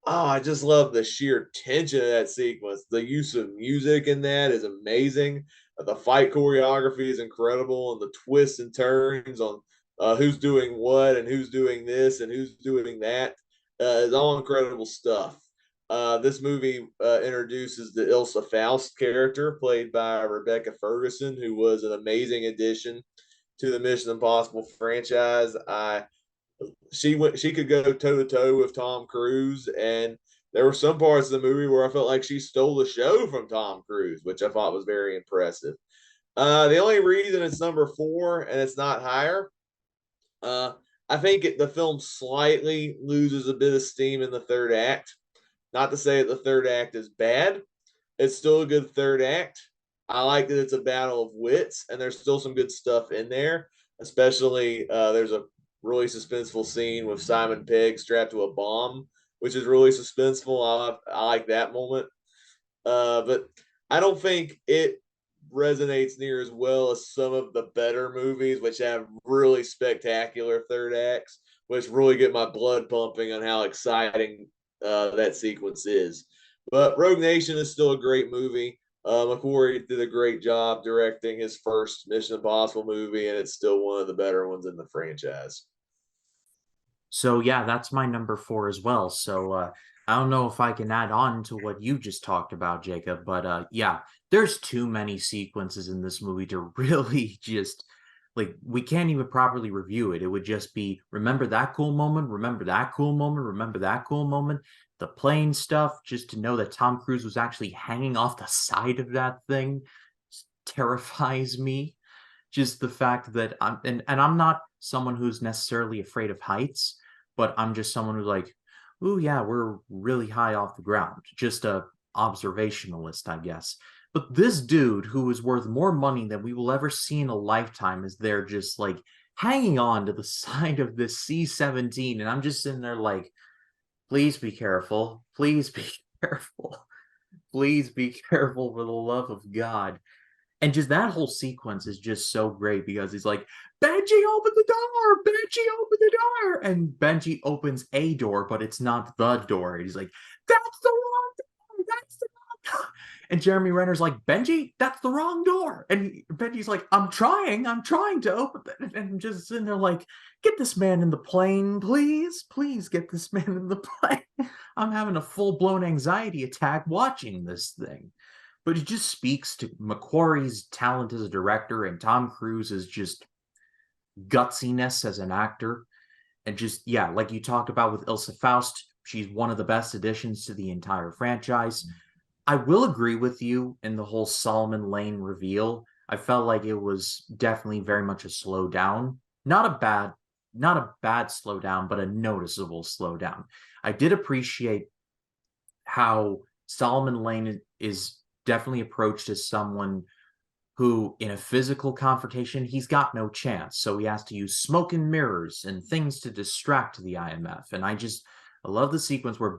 oh, I just love the sheer tension of that sequence. The use of music in that is amazing. The fight choreography is incredible, and the twists and turns on who's doing what and who's doing this and who's doing that is all incredible stuff. This movie introduces the Ilsa Faust character, played by Rebecca Ferguson, who was an amazing addition to the Mission Impossible franchise. She could go toe to toe with Tom Cruise, and there were some parts of the movie where I felt like she stole the show from Tom Cruise, which I thought was very impressive. The only reason it's number 4 and it's not higher, I think the film slightly loses a bit of steam in the third act. Not to say that the third act is bad, it's still a good third act. I like that it's a battle of wits, and there's still some good stuff in there. Especially, there's a really suspenseful scene with Simon Pegg strapped to a bomb, which is really suspenseful. I like that moment. But I don't think it resonates near as well as some of the better movies, which have really spectacular third acts, which really get my blood pumping on how exciting that sequence is. But Rogue Nation is still a great movie. McQuarrie did a great job directing his first Mission Impossible movie, and it's still one of the better ones in the franchise. So yeah, that's my number 4 as well. So I don't know if I can add on to what you just talked about, Jacob, but yeah, there's too many sequences in this movie to really just like we can't even properly review it. It would just be remember that cool moment, remember that cool moment, remember that cool moment. The plane stuff, just to know that Tom Cruise was actually hanging off the side of that thing terrifies me. Just the fact that and I'm not someone who's necessarily afraid of heights, but I'm just someone who's like, oh yeah, we're really high off the ground. Just a observationalist, I guess. But this dude who is worth more money than we will ever see in a lifetime is there just like hanging on to the side of this C-17. And I'm just sitting there like, please be careful. Please be careful. Please be careful for the love of God. And just that whole sequence is just so great because he's like, Benji, open the door! Benji, open the door! And Benji opens a door, but it's not the door. And he's like, that's the wrong door! That's the wrong door! And Jeremy Renner's like, Benji, that's the wrong door. And Benji's like, I'm trying to open it. And I'm just sitting there like, get this man in the plane, please. Please get this man in the plane. I'm having a full-blown anxiety attack watching this thing, but it just speaks to McQuarrie's talent as a director and Tom Cruise's just gutsiness as an actor. And just, yeah, like you talked about with Ilsa Faust, she's one of the best additions to the entire franchise. I will agree with you in the whole Solomon Lane reveal. I felt like it was definitely very much a slowdown. Not a bad slowdown, but a noticeable slowdown. I did appreciate how Solomon Lane is definitely approached as someone who, in a physical confrontation, he's got no chance. So he has to use smoke and mirrors and things to distract the IMF. And I love the sequence where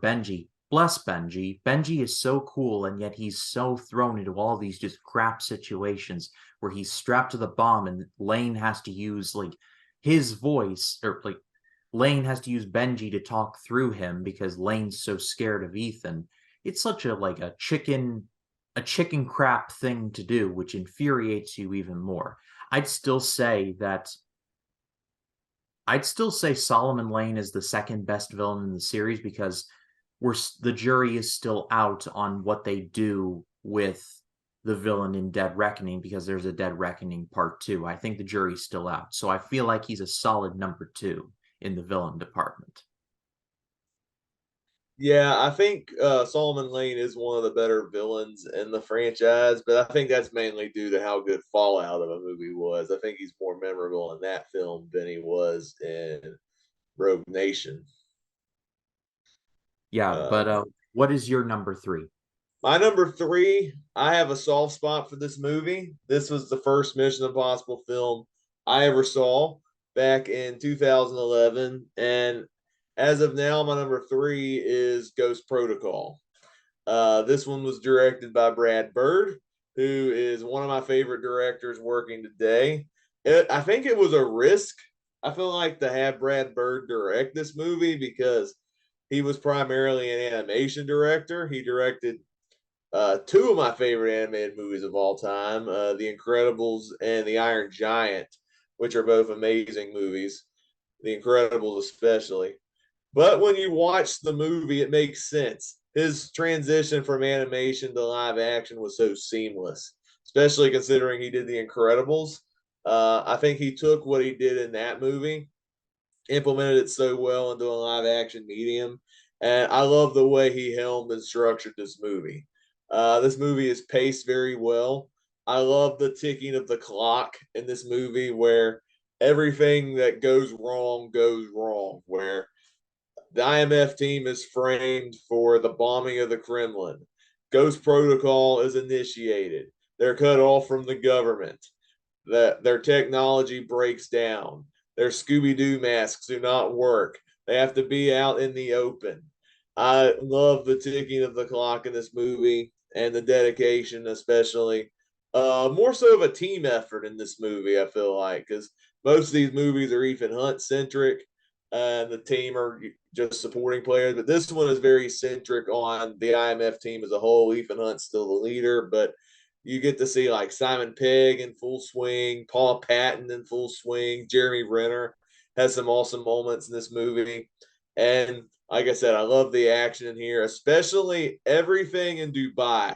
bless Benji, Benji is so cool, and yet he's so thrown into all these just crap situations where he's strapped to the bomb and Lane has to use like his voice, or like Lane has to use Benji to talk through him because Lane's so scared of Ethan. it's such a like a chicken crap thing to do, which infuriates you even more. I'd still say that I'd still say Solomon Lane is the second best villain in the series because the jury is still out on what they do with the villain in Dead Reckoning because there's a Dead Reckoning part 2. I think the jury's still out. So I feel like he's a solid number 2 in the villain department. Yeah, I think Solomon Lane is one of the better villains in the franchise, but I think that's mainly due to how good Fallout of a movie was. I think he's more memorable in that film than he was in Rogue Nation. Yeah, Uh, but what is your number 3? my number three, I have a soft spot for this movie. This was the first Mission Impossible film I ever saw back in 2011. And as of now, my number three is Ghost Protocol. This one was directed by Brad Bird, who is one of my favorite directors working today. I think it was a risk. I feel like to have Brad Bird direct this movie because he was primarily an animation director. He directed two of my favorite animated movies of all time, The Incredibles and The Iron Giant, which are both amazing movies. The Incredibles, especially. But when you watch the movie, it makes sense. His transition from animation to live action was so seamless, especially considering he did The Incredibles. I think he took what he did in that movie, implemented it so well into a live action medium, and I love the way he helmed and structured this movie. This movie is paced very well. I love the ticking of the clock in this movie, where everything that goes wrong. Where the IMF team is framed for the bombing of the Kremlin. Ghost Protocol is initiated. They're cut off from the government. That their technology breaks down. Their Scooby Doo masks do not work. They have to be out in the open. I love the ticking of the clock in this movie and the dedication, especially. More so of a team effort in this movie, I feel like, because most of these movies are Ethan Hunt centric and the team are just supporting players. But this one is very centric on the IMF team as a whole. Ethan Hunt's still the leader, but you get to see like Simon Pegg in full swing, Paul Patton in full swing, Jeremy Renner has some awesome moments in this movie. And like I said, I love the action in here, especially everything in Dubai.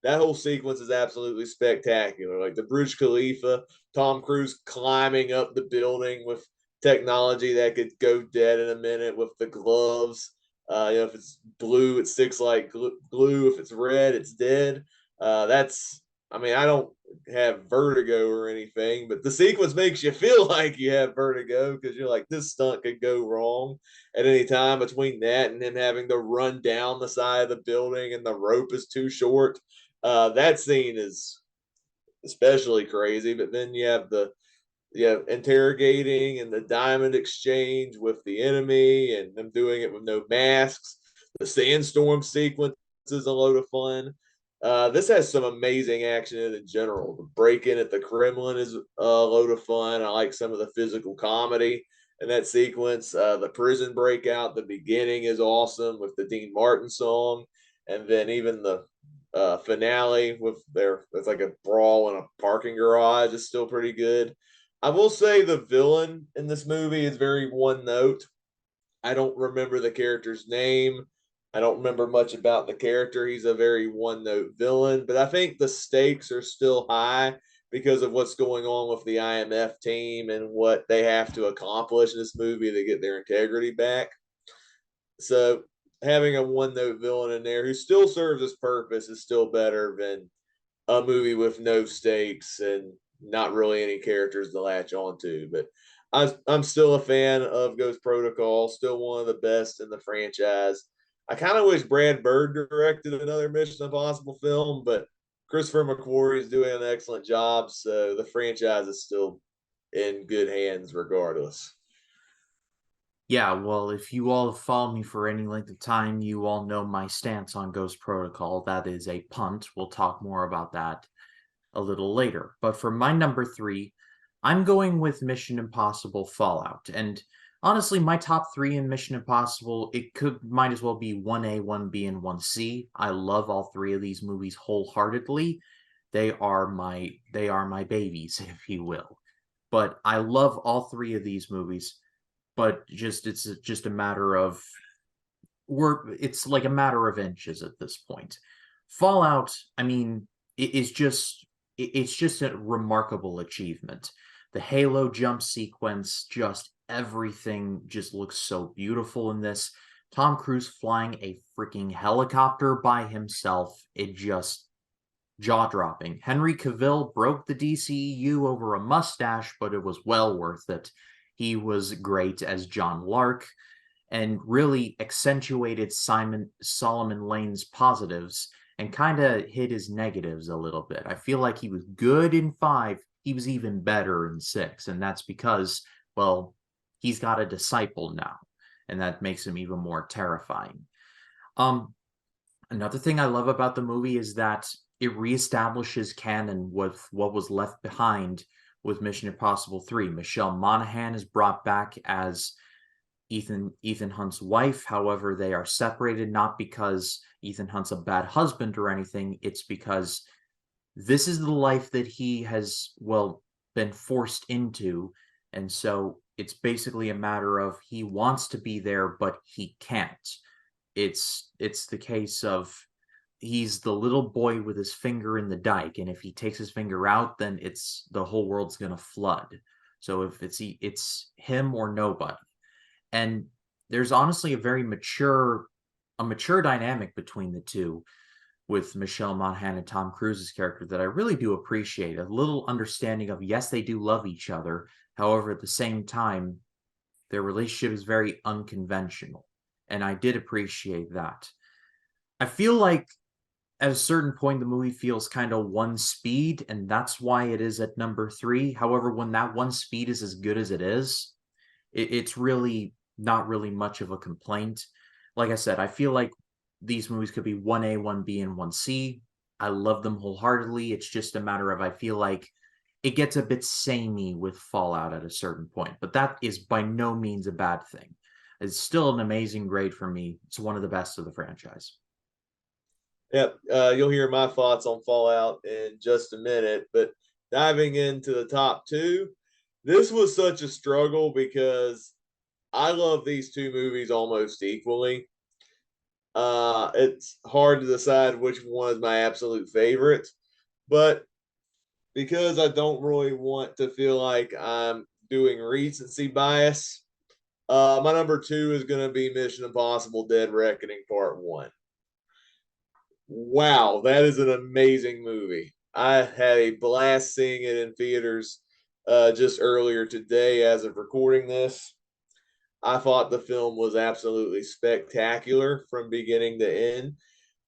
That whole sequence is absolutely spectacular. Like the Burj Khalifa, Tom Cruise climbing up the building with technology that could go dead in a minute with the gloves. If it's blue, it sticks like glue. If it's red, it's dead. That's I mean, I don't have vertigo or anything, but the sequence makes you feel like you have vertigo because you're like, this stunt could go wrong at any time. Between that and him having to run down the side of the building and the rope is too short, that scene is especially crazy. But then you have the interrogating and the diamond exchange with the enemy and them doing it with no masks. The sandstorm sequence is a load of fun. This has some amazing action in general. The break in at the Kremlin is a load of fun. I like some of the physical comedy in that sequence. The prison breakout, the beginning is awesome with the Dean Martin song. And then even the finale with it's like a brawl in a parking garage is still pretty good. I will say the villain in this movie is very one note. I don't remember the character's name. I don't remember much about the character. He's a very one note villain, but I think the stakes are still high because of what's going on with the IMF team and what they have to accomplish in this movie to get their integrity back. So having a one note villain in there who still serves his purpose is still better than a movie with no stakes and not really any characters to latch onto. But I'm still a fan of Ghost Protocol, still one of the best in the franchise. I kind of wish Brad Bird directed another Mission Impossible film, but Christopher McQuarrie is doing an excellent job, so the franchise is still in good hands regardless. Yeah, well, if you all have followed me for any length of time, you all know my stance on Ghost Protocol. That is a punt. We'll talk more about that a little later. But for my number 3, I'm going with Mission Impossible Fallout. And Honestly, my top three in Mission Impossible, it could might as well be 1A, 1B, and 1C. I love all three of these movies wholeheartedly. They are my babies, if you will. But I love all three of these movies, but it's just a matter of it's like a matter of inches at this point. Fallout, I mean, it's just a remarkable achievement. The Halo jump sequence, just everything just looks so beautiful in this. Tom Cruise flying a freaking helicopter by himself, it just jaw-dropping. Henry Cavill broke the DCEU over a mustache, but it was well worth it. He was great as John Lark and really accentuated Simon Solomon Lane's positives and kind of hid his negatives a little bit. I feel like he was good in 5, he was even better in 6, and that's because, well, he's got a disciple now, and that makes him even more terrifying. Um, Another thing I love about the movie is that it reestablishes canon with what was left behind with Mission Impossible 3. Michelle Monaghan is brought back as Ethan Hunt's wife. However, they are separated not because Ethan Hunt's a bad husband or anything. It's because this is the life that he has, well, been forced into. And so it's basically a matter of he wants to be there, but he can't. It's the case of he's the little boy with his finger in the dike, and if he takes his finger out, then it's the whole world's gonna flood. So if it's him or nobody. And there's honestly a mature dynamic between the two with Michelle Monaghan and Tom Cruise's character that I really do appreciate. A little understanding of, yes, they do love each other. However, at the same time, their relationship is very unconventional. And I did appreciate that. I feel like at a certain point, the movie feels kind of one speed, and that's why it is at number 3. However, when that one speed is as good as it is, it's really not really much of a complaint. Like I said, I feel like these movies could be 1A, 1B, and 1C. I love them wholeheartedly. It's just a matter of I feel like it gets a bit samey with Fallout at a certain point, but that is by no means a bad thing. It's still an amazing grade for me. It's one of the best of the franchise. Yep, you'll hear my thoughts on Fallout in just a minute. But diving into the top two, this was such a struggle because I love these two movies almost equally. It's hard to decide which one is my absolute favorite, but because I don't really want to feel like I'm doing recency bias, my number two is going to be Mission Impossible Dead Reckoning Part 1. Wow, that is an amazing movie. I had a blast seeing it in theaters just earlier today as of recording this. I thought the film was absolutely spectacular from beginning to end.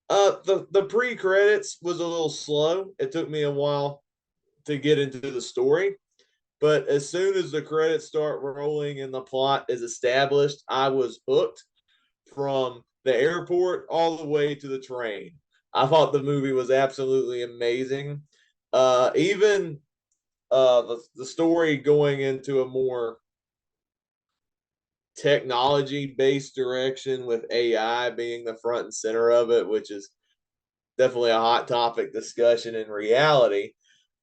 The pre credits was a little slow. It took me a while to get into the story, but as soon as the credits start rolling and the plot is established, I was hooked from the airport all the way to the train. I thought the movie was absolutely amazing. Even the story going into a more technology based direction with AI being the front and center of it, which is definitely a hot topic discussion in reality.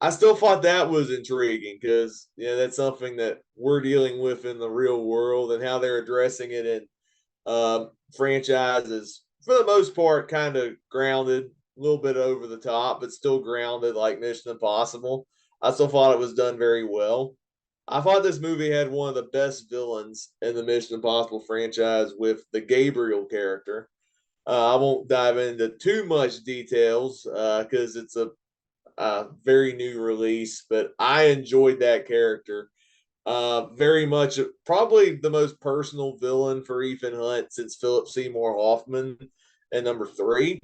I still thought that was intriguing because that's something that we're dealing with in the real world and how they're addressing it in franchises for the most part kind of grounded, a little bit over the top, but still grounded like Mission Impossible. I still thought it was done very well. I thought this movie had one of the best villains in the Mission Impossible franchise with the Gabriel character. I won't dive into too much details because it's a very new release, but I enjoyed that character very much. Probably the most personal villain for Ethan Hunt since Philip Seymour Hoffman and number 3.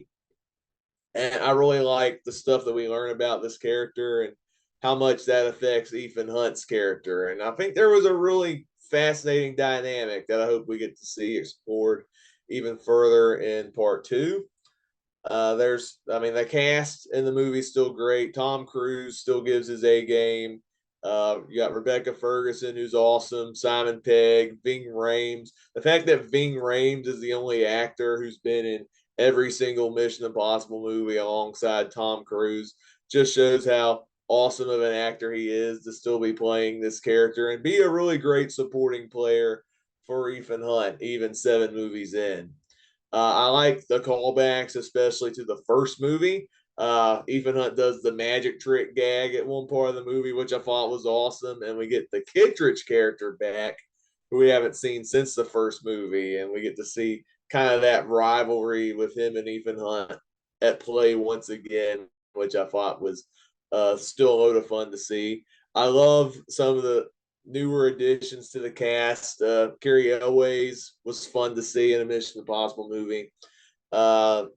And I really like the stuff that we learn about this character and how much that affects Ethan Hunt's character. And I think there was a really fascinating dynamic that I hope we get to see explored even further in part 2. The cast in the movie is still great. Tom Cruise still gives his A game. You got Rebecca Ferguson, who's awesome, Simon Pegg, Ving Rhames. The fact that Ving Rhames is the only actor who's been in every single Mission Impossible movie alongside Tom Cruise just shows how awesome of an actor he is to still be playing this character and be a really great supporting player for Ethan Hunt, even 7 movies in. I like the callbacks, especially to the first movie. Ethan Hunt does the magic trick gag at one part of the movie, which I thought was awesome. And we get the Kittredge character back, who we haven't seen since the first movie. And we get to see kind of that rivalry with him and Ethan Hunt at play once again, which I thought was still a load of fun to see. I love some of the newer additions to the cast. Carrie Elways was fun to see in a Mission Impossible movie. I'm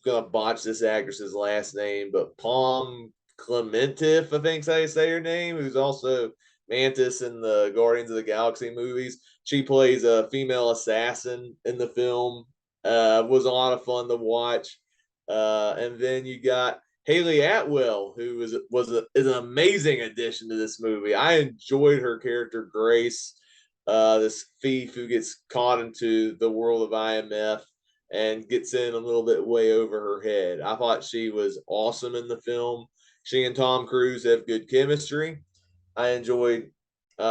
gonna botch this actress's last name, but Palm Clementif, I think's how you say her name, who's also Mantis in the Guardians of the Galaxy movies. She plays a female assassin in the film. Was a lot of fun to watch. And then you got Haley Atwell, who is an amazing addition to this movie. I enjoyed her character Grace, this thief who gets caught into the world of IMF and gets in a little bit way over her head. I thought she was awesome in the film. She and Tom Cruise have good chemistry. I enjoyed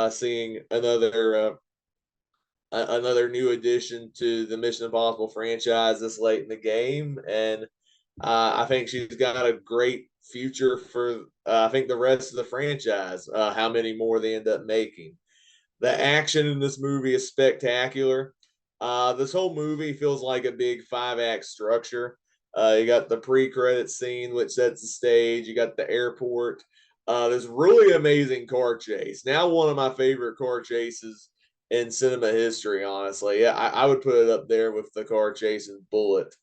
seeing another new addition to the Mission Impossible franchise this late in the game, and I think she's got a great future for I think the rest of the franchise. How many more they end up making? The action in this movie is spectacular. This whole movie feels like a big 5 act structure. You got the pre-credit scene, which sets the stage. You got the airport. This really amazing car chase. Now, one of my favorite car chases in cinema history. Honestly, yeah, I would put it up there with the car chase in Bullet.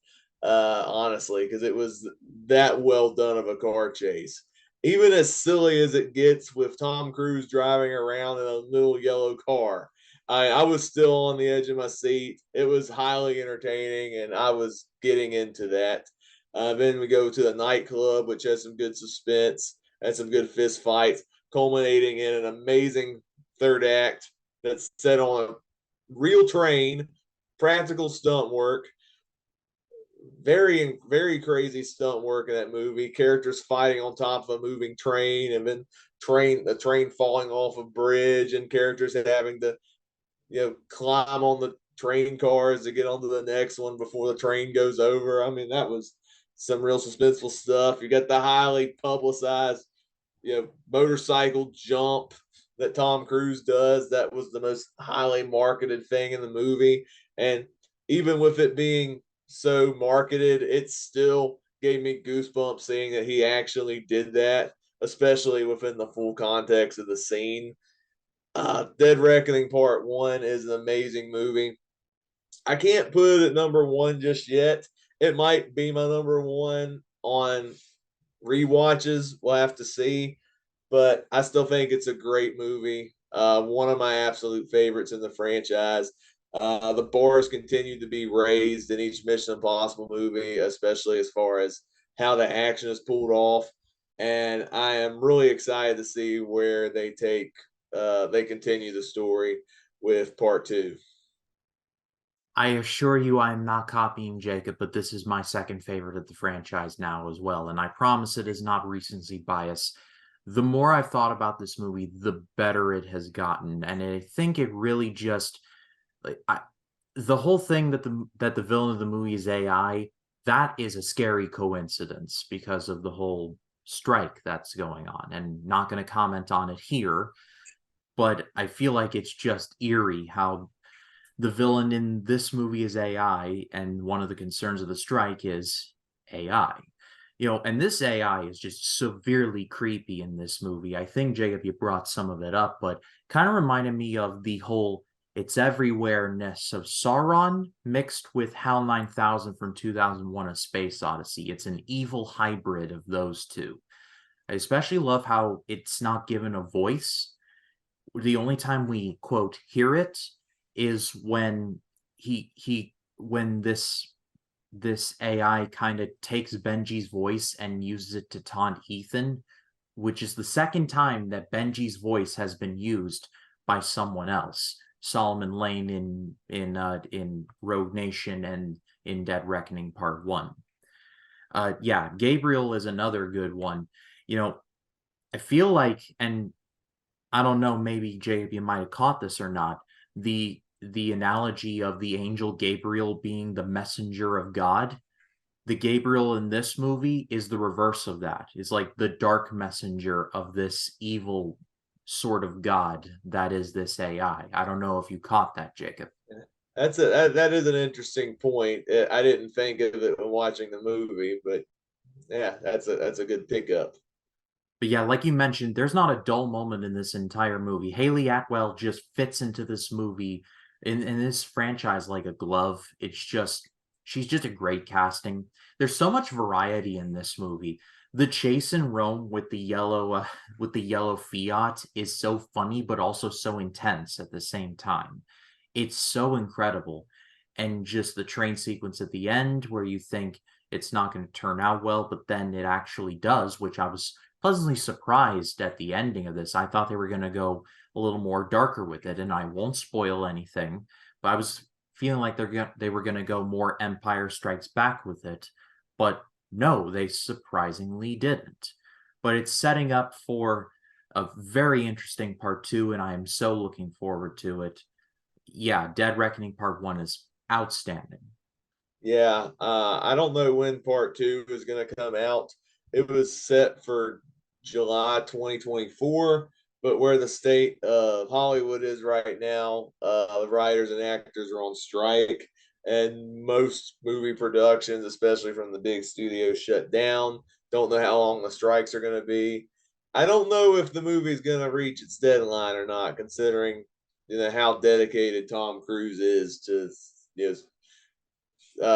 Honestly, because it was that well done of a car chase, even as silly as it gets with Tom Cruise driving around in a little yellow car. I was still on the edge of my seat. It was highly entertaining, and I was getting into that. Then we go to the nightclub, which has some good suspense and some good fist fights, culminating in an amazing third act that's set on a real train, practical stunt work, very crazy stunt work in that movie. Characters fighting on top of a moving train, and then the train falling off a bridge, and characters having to climb on the train cars to get onto the next one before the train goes over. I mean, that was some real suspenseful stuff. You got the highly publicized motorcycle jump that Tom Cruise does. That was the most highly marketed thing in the movie, and even with it being so marketed, it still gave me goosebumps seeing that he actually did that, especially within the full context of the scene. Dead Reckoning Part 1 is an amazing movie. I can't put it at number one just yet. It might be my number one on rewatches. We'll have to see, but I still think it's a great movie. One of my absolute favorites in the franchise. The bars continue to be raised in each Mission Impossible movie, especially as far as how the action is pulled off. And I am really excited to see where they continue the story with part 2. I assure you I am not copying Jacob, but this is my second favorite of the franchise now as well, and I promise it is not recency bias. The more I've thought about this movie, the better it has gotten, and I think it really just like the whole thing that the villain of the movie is AI, that is a scary coincidence because of the whole strike that's going on, and not going to comment on it here, but I feel like it's just eerie how the villain in this movie is AI, and one of the concerns of the strike is AI. And this AI is just severely creepy in this movie. I think, Jacob, you brought some of it up, but kind of reminded me of the whole it's everywhere-ness of Sauron mixed with HAL 9000 from 2001: A Space Odyssey. It's an evil hybrid of those two. I especially love how it's not given a voice. The only time we quote hear it is when when this AI kind of takes Benji's voice and uses it to taunt Ethan which is the second time that Benji's voice has been used by someone else. Solomon Lane in Rogue Nation and in Dead Reckoning Part One. Yeah, Gabriel is another good one. You know, I feel like, and I don't know, maybe Jacob, you might have caught this or not. The analogy of the angel Gabriel being the messenger of God. The Gabriel in this movie is the reverse of that. It's like the dark messenger of this evil sort of God that is this AI. I don't know if you caught that, Jacob. That is an interesting point. I didn't think of it when watching the movie, but yeah, that's a good pickup. But yeah, like you mentioned, there's not a dull moment in this entire movie. Haley Atwell just fits into this movie in this franchise like a glove. It's just she's just a great casting. There's so much variety in this movie. The chase in Rome with the yellow Fiat is so funny, but also so intense at the same time. It's so incredible. And just the train sequence at the end where you think it's not going to turn out well, but then it actually does, which I was pleasantly surprised at the ending of this. I thought they were going to go a little more darker with it, and I won't spoil anything, but I was feeling like they were going to go more Empire Strikes Back with it, but no, they surprisingly didn't. But it's setting up for a very interesting part two, and I am so looking forward to it. Yeah, Dead Reckoning Part One is outstanding. Yeah, I don't know when part two is going to come out. It was set for July 2024, but where the state of Hollywood is right now, the writers and actors are on strike, and most movie productions, especially from the big studios, shut down. Don't know how long the strikes are going to be. I don't know if the movie is going to reach its deadline or not, considering how dedicated Tom Cruise is to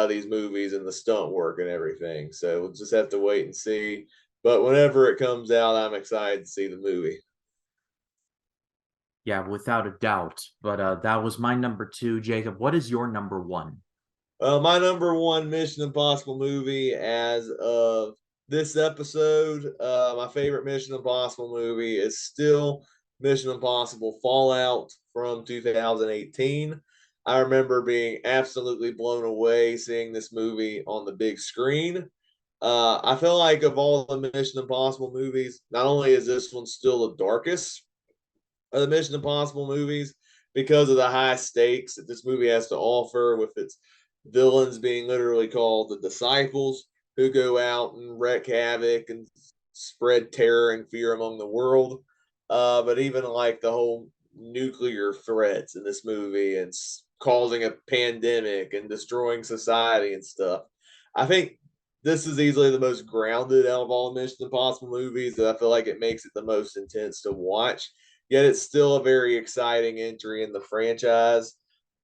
these movies and the stunt work and everything. So we'll just have to wait and see. But whenever it comes out, I'm excited to see the movie. Yeah, without a doubt. But that was my number two. Jacob, what is your number one? My number one Mission Impossible movie as of this episode, my favorite Mission Impossible movie is still Mission Impossible Fallout from 2018. I remember being absolutely blown away seeing this movie on the big screen. I feel like of all the Mission Impossible movies, not only is this one still the darkest of the Mission Impossible movies because of the high stakes that this movie has to offer, with its villains being literally called the Disciples, who go out and wreak havoc and spread terror and fear among the world. But even like the whole nuclear threats in this movie and causing a pandemic and destroying society and stuff. I think this is easily the most grounded out of all the Mission Impossible movies. And I feel like it makes it the most intense to watch. Yet it's still a very exciting entry in the franchise.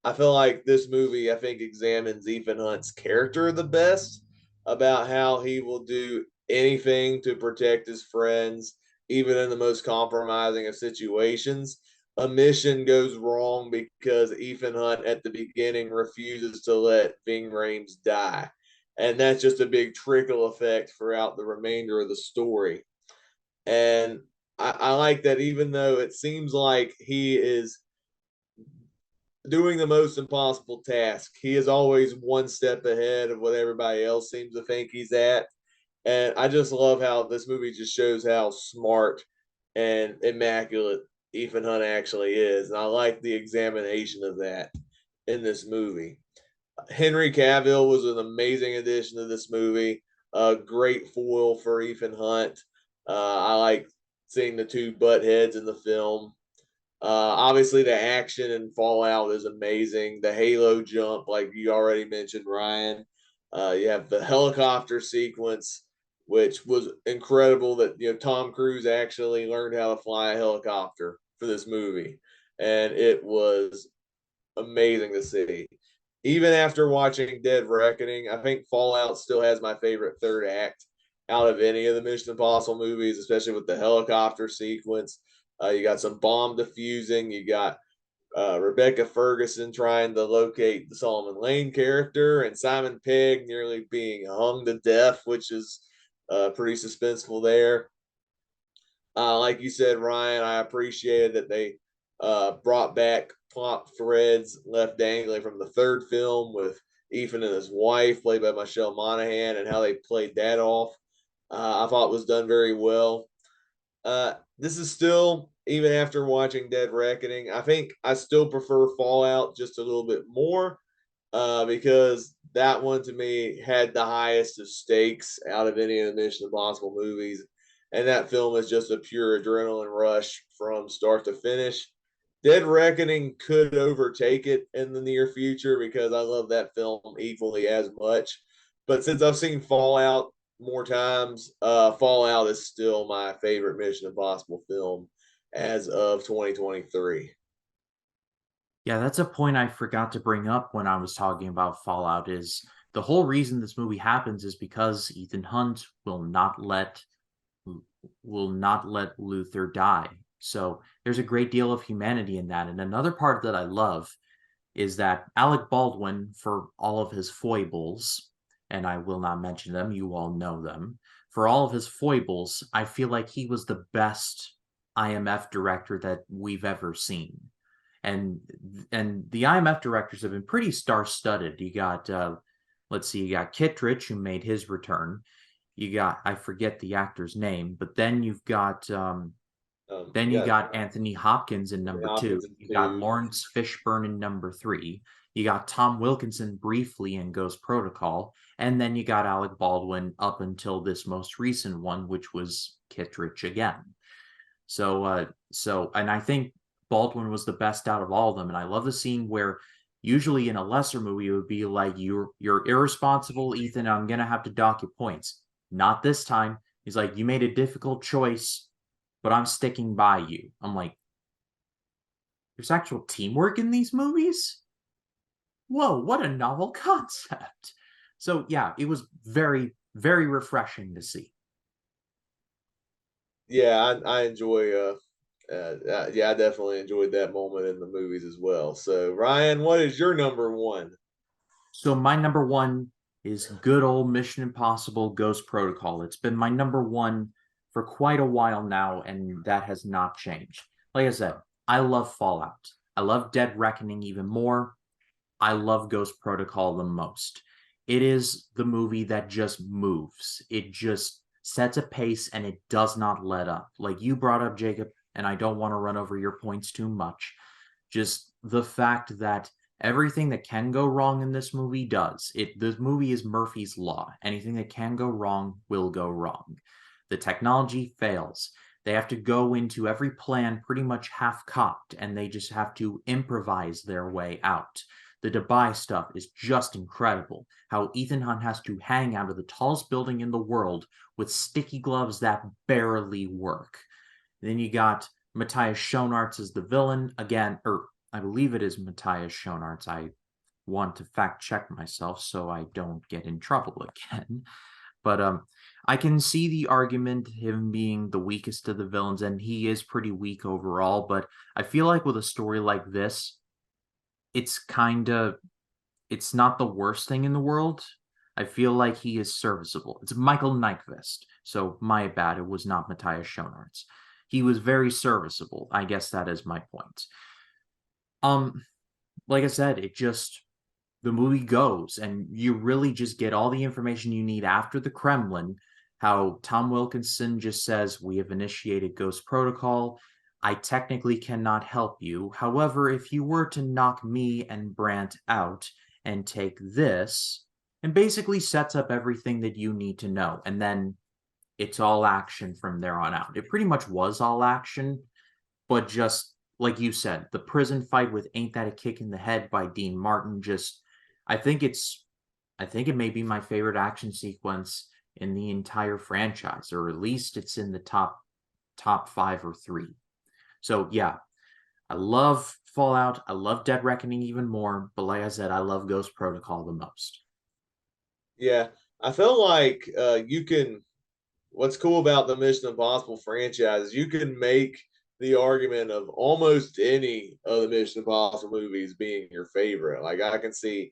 I feel like this movie, I think, examines Ethan Hunt's character the best, about how he will do anything to protect his friends, even in the most compromising of situations. A mission goes wrong because Ethan Hunt at the beginning refuses to let Ving Rhames die. And that's just a big trickle effect throughout the remainder of the story. And I like that even though it seems like he is doing the most impossible task, he is always one step ahead of what everybody else seems to think he's at. And I just love how this movie just shows how smart and immaculate Ethan Hunt actually is. And I like the examination of that in this movie. Henry Cavill was an amazing addition to this movie. A great foil for Ethan Hunt. I like seeing the two butt heads in the film. Obviously, the action and Fallout is amazing. The Halo jump, like you already mentioned, Ryan. You have the helicopter sequence, which was incredible. That Tom Cruise actually learned how to fly a helicopter for this movie, and it was amazing to see. Even after watching Dead Reckoning, I think Fallout still has my favorite third act out of any of the Mission Impossible movies, especially with the helicopter sequence. You got some bomb defusing. You got Rebecca Ferguson trying to locate the Solomon Lane character, and Simon Pegg nearly being hung to death, which is pretty suspenseful there. Like you said, Ryan, I appreciated that they brought back plot threads left dangling from the third film with Ethan and his wife, played by Michelle Monaghan, and how they played that off. I thought was done very well. This is still, even after watching Dead Reckoning, I think I still prefer Fallout just a little bit more, because that one to me had the highest of stakes out of any of the Mission Impossible movies. And that film is just a pure adrenaline rush from start to finish. Dead Reckoning could overtake it in the near future because I love that film equally as much. But since I've seen Fallout more times, Fallout is still my favorite Mission Impossible film as of 2023. Yeah, that's a point I forgot to bring up when I was talking about Fallout is the whole reason this movie happens is because Ethan Hunt will not let Luther die. So there's a great deal of humanity in that. And another part that I love is that Alec Baldwin, for all of his foibles, and I will not mention them, you all know them, for all of his foibles, I feel like he was the best IMF director that we've ever seen. And the IMF directors have been pretty star-studded. You got let's see, you got Kittredge who made his return. You got I forget the actor's name, but then You you got got Anthony Hopkins in number two. Hopkins in You got two. Lawrence Fishburne in number three. You got Tom Wilkinson briefly in Ghost Protocol. And then you got Alec Baldwin up until this most recent one, which was Kittredge again. And I think Baldwin was the best out of all of them. And I love the scene where usually in a lesser movie it would be like you're irresponsible, Ethan. I'm gonna have to dock your points. Not this time. He's like, you made a difficult choice, but I'm sticking by you. I'm like, there's actual teamwork in these movies? Whoa, what a novel concept. So yeah, it was very, very refreshing to see. Yeah, I enjoy. Yeah, I definitely enjoyed that moment in the movies as well. So, Ryan, what is your number one? So my number one is good old Mission Impossible Ghost Protocol. It's been my number one for quite a while now, and that has not changed. Like I said, I love Fallout. I love Dead Reckoning even more. I love Ghost Protocol the most. It is the movie that just moves. It just sets a pace and it does not let up. Like you brought up, Jacob, and I don't want to run over your points too much. Just the fact that everything that can go wrong in this movie does. This movie is Murphy's Law. Anything that can go wrong will go wrong. The technology fails. They have to go into every plan pretty much half-cocked, and they just have to improvise their way out. The Dubai stuff is just incredible. How Ethan Hunt has to hang out of the tallest building in the world with sticky gloves that barely work. Then you got Matthias Schoenaerts as the villain again, or I believe it is Matthias Schoenaerts. I want to fact check myself so I don't get in trouble again. But I can see the argument him being the weakest of the villains, and he is pretty weak overall. But I feel like with a story like this, it's kind of it's not the worst thing in the world. I feel like he is serviceable. It's Michael Nyqvist, so my bad. It was not Matthias Schoenaerts. He was very serviceable. I guess that is my point. Um, like I said, it just the movie goes, and you really just get all the information you need after the Kremlin. How Tom Wilkinson just says, "We have initiated Ghost Protocol. I technically cannot help you. However, if you were to knock me and Brandt out and take this," and basically sets up everything that you need to know. And then it's all action from there on out. It pretty much was all action, but just like you said, the prison fight with Ain't That a Kick in the Head by Dean Martin just I think it's I think it may be my favorite action sequence in the entire franchise, or at least it's in the top five or three. So yeah, I love Fallout. I love Dead Reckoning even more, but like I said, I love Ghost Protocol the most. Yeah, I felt like you can. What's cool about the Mission Impossible franchise is you can make the argument of almost any of the Mission Impossible movies being your favorite. Like I can see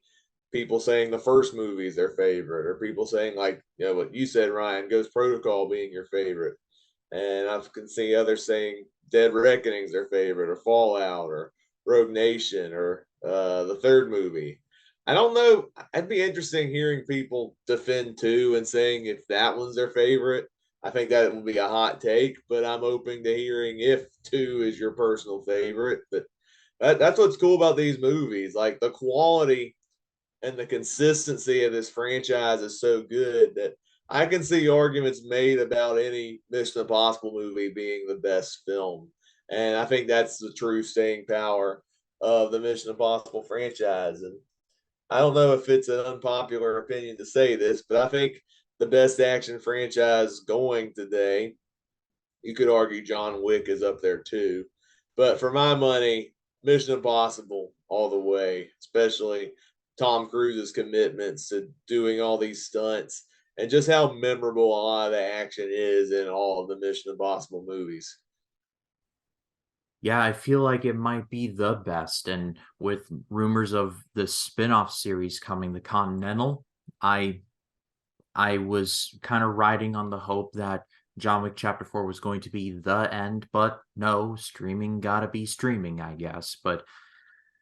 people saying the first movie is their favorite, or people saying like what you said, Ryan, Ghost Protocol being your favorite. And I can see others saying Dead Reckoning's their favorite, or Fallout, or Rogue Nation, or the third movie. I don't know. I'd be interesting hearing people defend two and saying if that one's their favorite. I think that would be a hot take, but I'm open to hearing if two is your personal favorite. But that's what's cool about these movies. Like the quality and the consistency of this franchise is so good that I can see arguments made about any Mission Impossible movie being the best film. And I think that's the true staying power of the Mission Impossible franchise. And I don't know if it's an unpopular opinion to say this, but I think the best action franchise going today, you could argue John Wick is up there too. But for my money, Mission Impossible all the way, especially Tom Cruise's commitments to doing all these stunts and just how memorable a lot of the action is in all of the Mission Impossible movies. Yeah, I feel like it might be the best. And with rumors of the spin-off series coming, The Continental, I I was kind of riding on the hope that John Wick Chapter 4 was going to be the end, but no, streaming gotta be streaming, I guess. But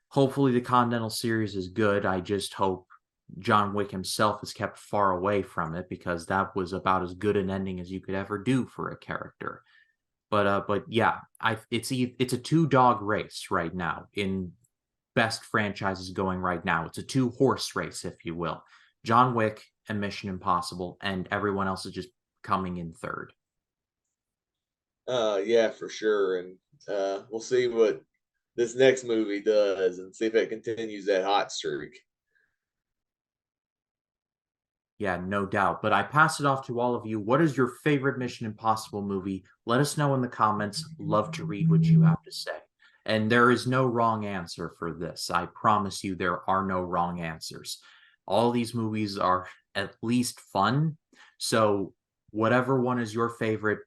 hopefully the Continental series is good. I just hope John Wick himself is kept far away from it because that was about as good an ending as you could ever do for a character. But yeah, it's a two dog race right now in best franchises going right now. It's a two horse race, if you will. John Wick and Mission Impossible, and everyone else is just coming in third. Yeah, for sure. And we'll see what this next movie does and see if it continues that hot streak. Yeah, no doubt. But I pass it off to all of you. What is your favorite Mission Impossible movie? Let us know in the comments. Love to read what you have to say. And there is no wrong answer for this. I promise you, there are no wrong answers. All these movies are at least fun. So, whatever one is your favorite,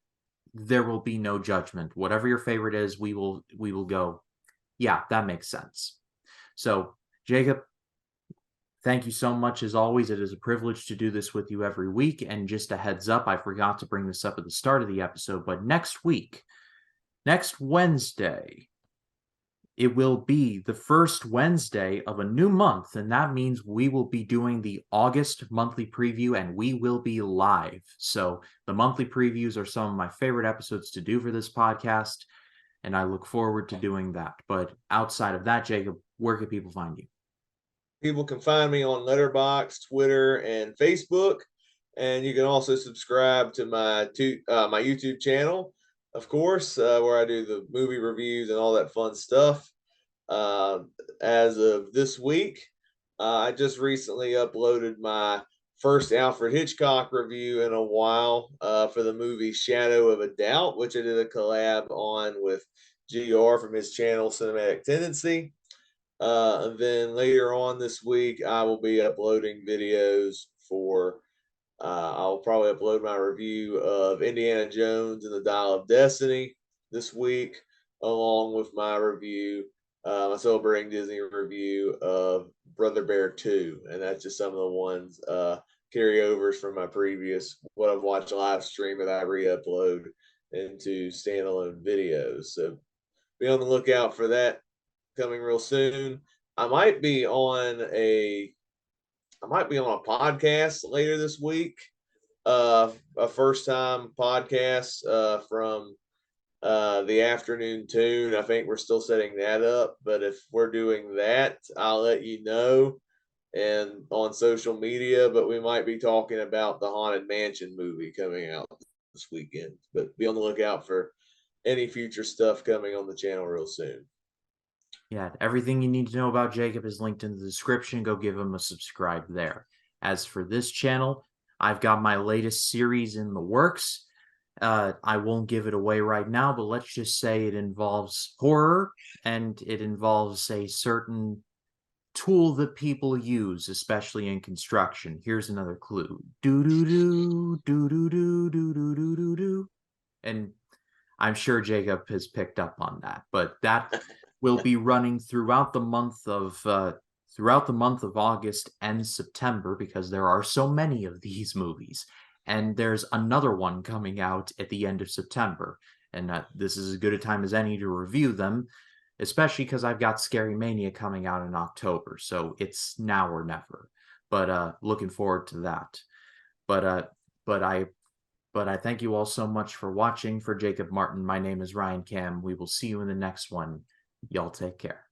there will be no judgment. Whatever your favorite is, we will go, yeah, that makes sense. So, Jacob, thank you so much as always. It is a privilege to do this with you every week. And just a heads up, I forgot to bring this up at the start of the episode, but next week, next Wednesday, it will be the first Wednesday of a new month, and that means we will be doing the August monthly preview, and we will be live. So the monthly previews are some of my favorite episodes to do for this podcast, and I look forward to doing that. But outside of that, Jacob, where can people find you? People can find me on Letterboxd, Twitter, and Facebook, and you can also subscribe to my YouTube channel, of course, where I do the movie reviews and all that fun stuff. Uh, as of this week, I just recently uploaded my first Alfred Hitchcock review in a while for the movie Shadow of a Doubt, which I did a collab on with GR from his channel Cinematic Tendency. And then later on this week, I will be uploading videos for. I'll probably upload my review of Indiana Jones and the Dial of Destiny this week, along with my review, my celebrating Disney review of Brother Bear 2. And that's just some of the ones, carryovers from my previous, what I've watched live stream that I re upload into standalone videos. So be on the lookout for that coming real soon. I might be on a I might be on a podcast later this week. A first time podcast from the afternoon tune. I think we're still setting that up, but if we're doing that, I'll let you know and on social media. But we might be talking about the Haunted Mansion movie coming out this weekend. But be on the lookout for any future stuff coming on the channel real soon. Yeah, everything you need to know about Jacob is linked in the description. Go give him a subscribe there. As for this channel, I've got my latest series in the works. I won't give it away right now, but let's just say it involves horror and it involves a certain tool that people use, especially in construction. Here's another clue. Do do do do do do do do do do do. And I'm sure Jacob has picked up on that, but that will be running throughout the month of August and September because there are so many of these movies. and there's another one coming out at the end of September. And this is as good a time as any to review them, especially because I've got Scary Mania coming out in October, so it's now or never. But looking forward to that. But but I but I thank you all so much for watching. For Jacob Martin, my name is Ryan Cam. We will see you in the next one. Y'all take care.